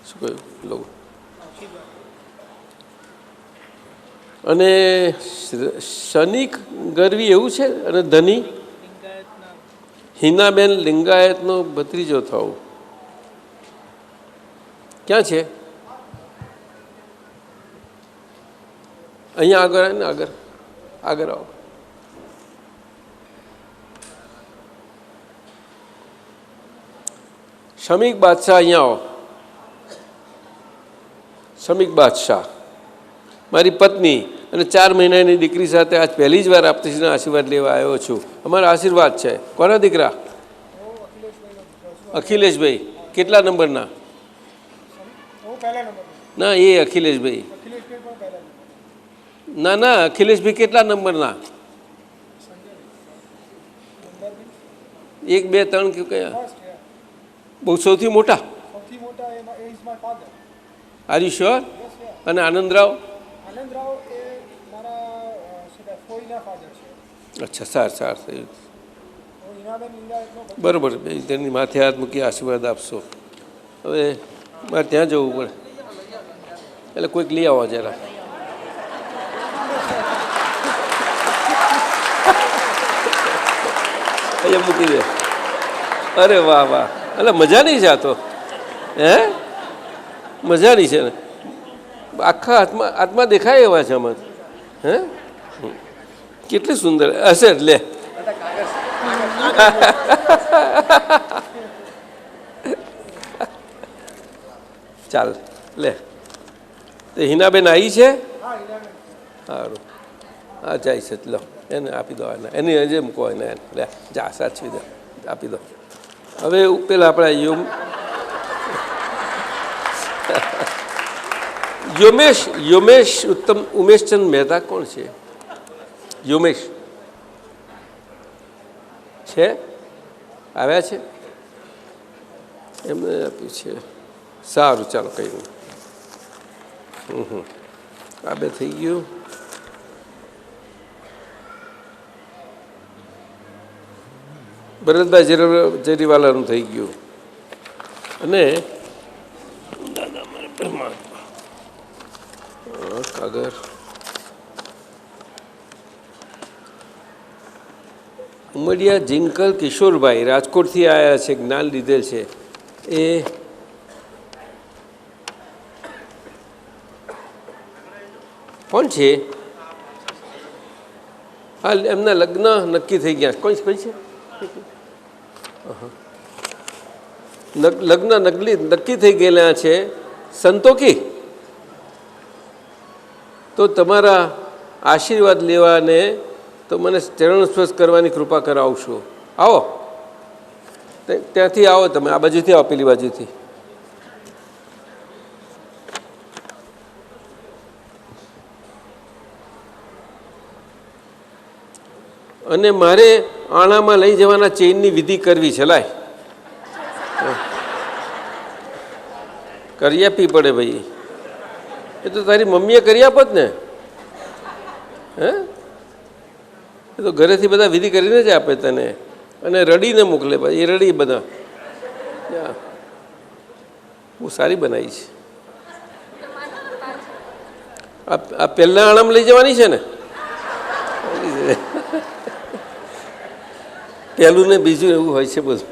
Speaker 3: શું કહ્યું લોકો? અને શનિક ગરવી એવું છે. અને ધની હિનાબેન લિંગાયતનો ભત્રીજો થવું. ક્યાં છે? અહીંયા આગળ આવે ને, આગળ આગળ આવો. શમીક બાદશાહ અહીંયા આવો. શમીક બાદશાહ મારી પત્ની અને 4 મહિનાની દીકરી સાથે આજ પહેલી જ વાર આપતીજીના આશીર્વાદ લેવા આવ્યો છું. અમારા આશીર્વાદ છે. કોના દીકરા? અખિલેશભાઈ. કેટલા નંબરના? ના, એ અખિલેશભાઈ. ના ના, અખિલેશભાઈ કેટલા નંબરના? 1 2 3 કે કયા? બહુ સૌથી મોટા? Are you sure? અને આનંદરાવ? અચ્છા, સારું થયું. બરાબર. તેની માથે હાથ મૂકી આશીર્વાદ આપશો. હવે મારે ત્યાં જવું પડે, એટલે કોઈક લઈ આવો જરા. અહીંયા મૂકી દે. અરે વાહ વાહ, એટલે મજા નહીં છે આ તો. હે, મજા નહીં છે ને. આખા હાથમાં દેખાય એવા છે આમાં. હે, કેટલી સુંદર હશે. લે ચાલ લે. તો હિનાબેન આવી છે? સારું, હા જાય છે. લો એને આપી દો. એની હજે મૂકો એને. લે જા, સાચવી દે, આપી દો. હવે પેલા આપણા યોમેશ ઉમેશચંદ મહેતા કોણ છે? યોમેશ છે? આવ્યા છે? એમને આપ્યું છે. સારું, ચાલો કંઈ નહીં. આ બે થઈ ગયું. ભરતભાઈ જરીવાલાનું થઈ ગયું. અને દાદા મારે પરમાત્મા કાગર ઉમડિયા જિંકલ કિશોરભાઈ રાજકોટથી આવ્યા છે, જ્ઞાન લીધેલ છે. એ કોણ છે? હા, એમના લગ્ન નક્કી થઈ ગયા. કોઈ છે? લગ્ન નક્કી થઈ ગયેલા છે સંતોકી, તો તમારા આશીર્વાદ લેવાને તો મને ચરણ સ્પર્શ કરવાની કૃપા કરાવશો. આવો, ત્યાંથી આવો, તમે આ બાજુથી આવો, પેલી બાજુથી. અને મારે આણામાં લઈ જવાના ચેઇનની વિધિ કરવી છે. લાય, કરી આપવી પડે ભાઈ. એ તો તારી મમ્મીએ કરી આપત ને. હે, એ તો ઘરેથી બધા વિધિ કરીને જ આપે તને, અને રડીને મોકલે. ભાઈ એ રડી બધા. બહુ સારી બનાવી છે. આ પહેલા આણામાં લઈ જવાની છે ને, પહેલું ને બીજું એવું હોય છે બધું.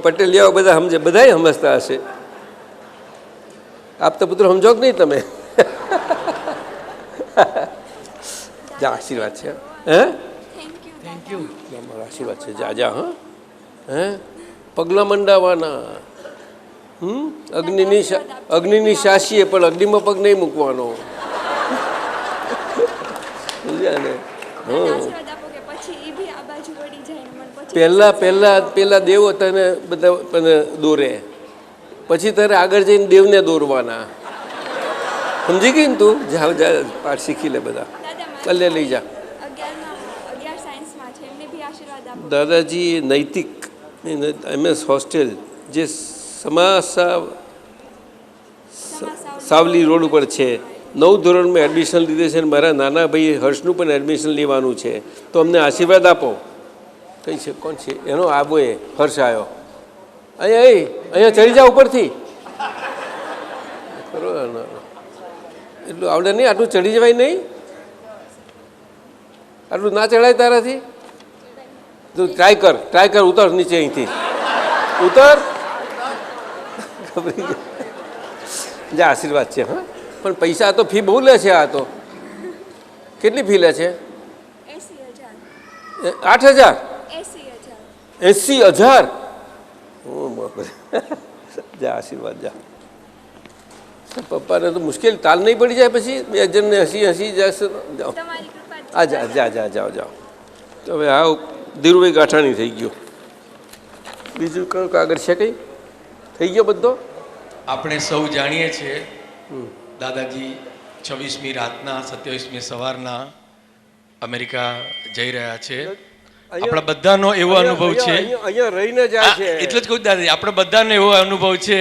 Speaker 3: પટેલિયાઓ બધા સમજે, બધા સમજતા હશે. આપતા પુત્ર સમજો કે નહીં તમે? જા, આશીર્વાદ છે. હે, થેન્ક યુ. મારા આશીર્વાદ છે. જા જા. હા, હે, પગલા મંડાવાના. અગ્નિની શાસીએ પણ અગ્નિમાં પગ નહીં મૂકવાનો. સમજ્યા ને? પહેલા દેવો તને બધા દોરે, પછી તારે આગળ જઈને દેવને દોરવાના. સમજી ગઈ ને તું? જા જા, પાઠ શીખી લે બધા. કલ્લે લઈ જા. દાદાજી નૈતિક MS હોસ્ટેલ જે સાવલી રોડ ઉપર છે, 9 ધોરણમાં એડમિશન લીધે છે. મારા નાના ભાઈ હર્ષનું પણ એડમિશન લેવાનું છે, તો અમને આશીર્વાદ આપો. કઈ છે? કોણ છે એનો? આવો, એ હર્ષ આવ્યો. અહીંયા ચડી જાઓ ઉપરથી. એટલું આવડે નહીં? આટલું ચડી જવાય નહીં? આટલું ના ચડાય તારાથી? તું ટ્રાય કર. ઉતર નીચે, અહીંથી ઉતર. જા, આશીર્વાદ છે. હા, પણ પૈસા તો ફી બહુ લે છે. આ તો કેટલી ફી લે છે? 8,000? 80,000? જા, આશીર્વાદ. જા, પપ્પાને તો મુશ્કેલ તાલ નહીં પડી જાય પછી? 2 જણને હસી જશે. જાઓ, આ જાઓ. હવે આ ધીરુભાઈ ગાંઠાણી થઈ ગયો. બીજું કયું કાગળ છે? કંઈ થઈ ગયો બધો?
Speaker 10: આપણે સૌ જાણીએ છીએ દાદાજી 26મી રાતના 27મી સવારના અમેરિકા જઈ રહ્યા છે. આપણા બધાનો એવો અનુભવ છે,
Speaker 3: અહીંયા રહીને જાય છે.
Speaker 10: એટલે જ કહું દાદાજી, આપણે બધાનો એવો અનુભવ છે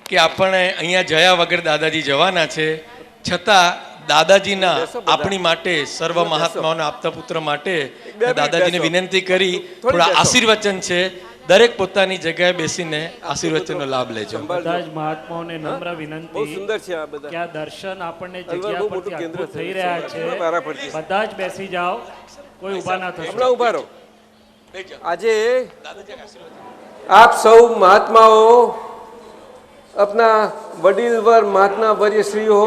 Speaker 10: કે આપણે અહીંયા જયા વગર દાદાજી જવાના છે, છતાં દાદાજીના આપણી માટે, સર્વ મહાત્માઓના આપતા પુત્ર માટે દાદાજીને વિનંતી કરી થોડા આશીર્વચન છે. દરેક પોતાની જગ્યાએ બેસીને આશીર્વચનનો લાભ લેજો.
Speaker 2: બધા જ મહાત્માઓને નમ્ર વિનંતી કે આ દર્શન આપણને જગ્યા પરથી અદ્ભુત થઈ રહ્યા છે. બધા જ બેસી જાઓ, કોઈ ઊભા ના થશો.
Speaker 3: હમણાં ઊભા રહો. આજે આપ સૌ મહાત્માઓ, अपना वडील वर महात्मा वर्य श्री हो,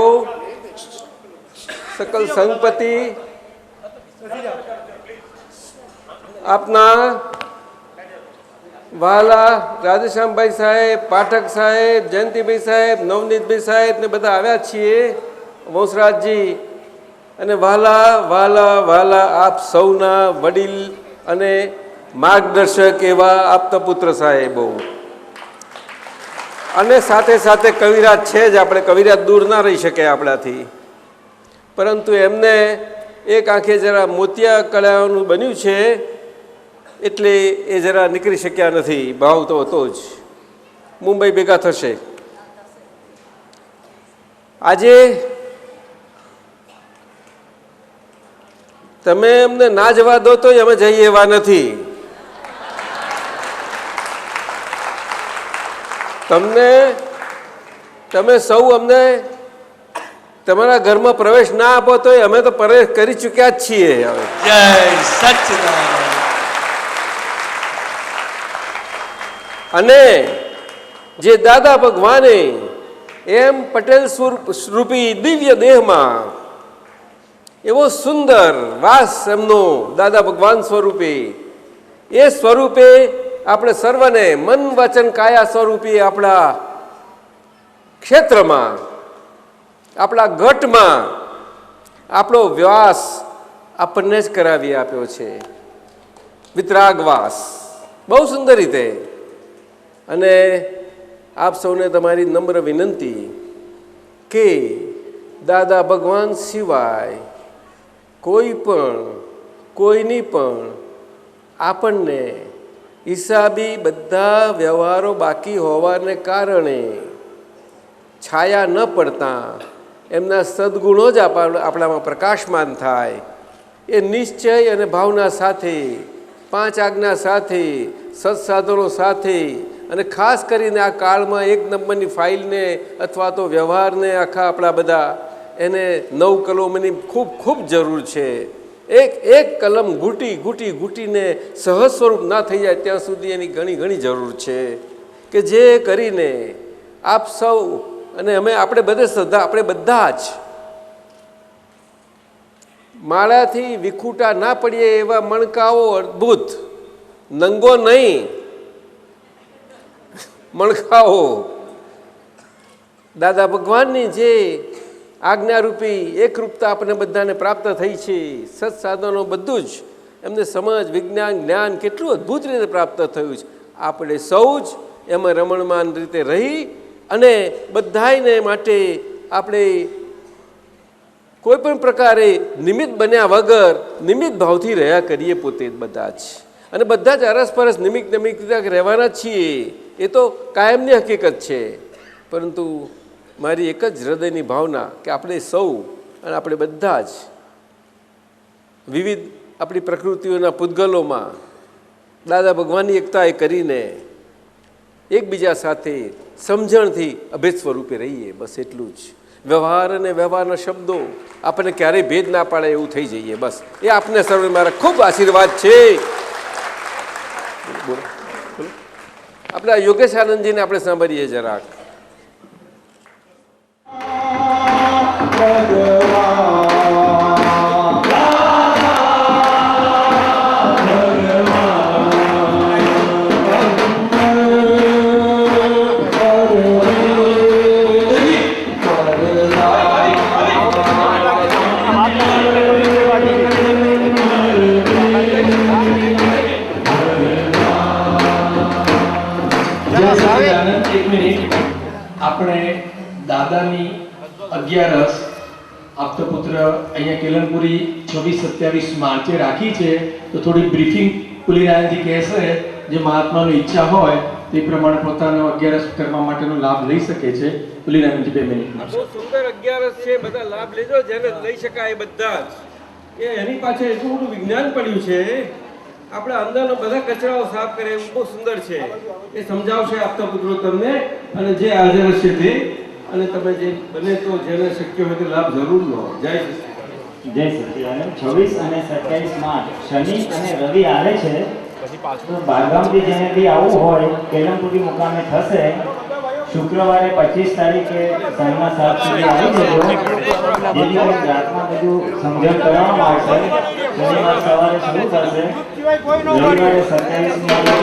Speaker 3: सकल संगपति, अपना वाला राधेश्याम भाई साहेब, पाठक साहेब, जयंती भाई साहेब, नवनीत भाई साहेब ने बधा आव्या छीए, वंशराज जी अने वाला वाला वाला आप सौना वडील अने मार्गदर्शक एवा आपता पुत्र साहेबो અને સાથે સાથે કવિરાજ છે જ. આપણે કવિરાજ દૂર ના રહી શકે આપણાથી, પરંતુ એમને એક આંખે જરા મોતિયા કળાનું બન્યું છે એટલે એ જરા નીકળી શક્યા નથી. ભાવ તો હતો જ. મુંબઈ ભેગા થશે. આજે તમે એમને ના જવા દો તો અમે જઈએ એવા નથી. તમે સૌ અમને તમારા ઘરમાં પ્રવેશ ના આપો તો અમે તો પ્રવેશ કરી ચૂક્યા જ છીએ. હવે
Speaker 10: જય સચ્ચિદાનંદ.
Speaker 3: અને જે દાદા ભગવાને એમ પટેલ સ્વરૂપી દિવ્ય દેહમાં એવો સુંદર વાસ એમનો દાદા ભગવાન સ્વરૂપે, એ સ્વરૂપે આપણે સર્વને મન વચન કાયા સ્વરૂપી આપણા ક્ષેત્રમાં, આપણા ગઢમાં આપણો વ્યાસ આપણને જ કરાવી આપ્યો છે, વિતરાગવાસ, બહુ સુંદર રીતે. અને આપ સૌને તમારી નમ્ર વિનંતી કે દાદા ભગવાન સિવાય કોઈની પણ આપણને હિસાબી બધા વ્યવહારો બાકી હોવાને કારણે છાયા ન પડતા એમના સદગુણો જ આપણામાં પ્રકાશમાન થાય, એ નિશ્ચય અને ભાવના સાથે, 5 આજ્ઞા સાથે, સત્સાધનો સાથે, અને ખાસ કરીને આ કાળમાં 1 નંબરની ફાઇલને અથવા તો વ્યવહારને આખા આપણા બધા એને 9 કલમની ખૂબ ખૂબ જરૂર છે. એક કલમ ઘૂંટીને સહજ સ્વરૂપ ના થઈ જાય ત્યાં સુધી એની ઘણી જરૂર છે, કે જે કરીને આપ સૌ અને આપણે બધા જ માળાથી વિખૂટા ના પડીએ એવા મણકાઓ, અદ્ભુત નંગો નહીં, મણકાઓ દાદા ભગવાનની જે આજ્ઞારૂપી એકરૂપતા આપણને બધાને પ્રાપ્ત થઈ છે, સત્સાધનો બધું જ એમને સમજ, વિજ્ઞાન, જ્ઞાન કેટલું અદ્ભુત રીતે પ્રાપ્ત થયું છે. આપણે સૌ જ એમાં રમણમાન રીતે રહી અને બધાને માટે આપણે કોઈ પણ પ્રકારે નિમિત્ત બન્યા વગર નિમિત્ત ભાવથી રહ્યા કરીએ પોતે બધા જ, અને બધા જ અરસપરસ નિમિત્ત રહેવાના છીએ. એ તો કાયમની હકીકત છે. પરંતુ મારી એક જ હૃદયની ભાવના કે આપણે સૌ અને આપણે બધા જ વિવિધ આપણી પ્રકૃતિઓના પૂતગલોમાં દાદા ભગવાનની એકતાએ કરીને એકબીજા સાથે સમજણથી અભેદ સ્વરૂપે રહીએ, બસ એટલું જ. વ્યવહાર અને વ્યવહારના શબ્દો આપણને ક્યારેય ભેદ ના પાડે એવું થઈ જઈએ, બસ એ આપને સર્વે મારા ખૂબ આશીર્વાદ છે. આપણા યોગેશ આનંદજીને આપણે સાંભળીએ જરાક.
Speaker 10: આપણે દાદાની 11 આપતપુત્ર અહીંયા કેલનપુરી 26-27 માર્ચે રાખી છે, તો થોડી બ્રીફિંગ પુલિનારાયણજી કહેશે, જે મહાત્માની ઈચ્છા હોય તે પ્રમાણે પોતાનો 11 કરવા માટેનો લાભ લઈ શકે છે. પુલિનારાયણજી 2 મિનિટ.
Speaker 3: બહુ સુંદર 11 છે, બધા લાભ લેજો જેને લઈ શકાય બધા જ. એની પાછળ એટલું બધું વિજ્ઞાન પડ્યું છે. આપણા અંદરનો બધા કચરાઓ સાફ કરે એવું બહુ સુંદર છે. એ સમજાવશે આપતા પુત્રો તમને, અને જે હાજર હશે તે, અને તમે જે બને તો જેને શક્ય હોય તે લાભ જરૂર લો. જય સચિદાનંદ.
Speaker 11: જય સચિદાનંદ. 26 અને 27 માર્ચ શનિ અને રવિ આવે છે, તો બારગામથી જેને બી આવવું હોય કેલનપુરી મુકામે થશે. શુક્રવારે 25 તારીખે સાંજના 7 સુધી આવી જજો, જેથી કોઈ જાતમાં બધું સમજણ કરવામાં આવશે. શનિવાર સવારે શરૂ થશે, રવિવારે 27 માર્ચે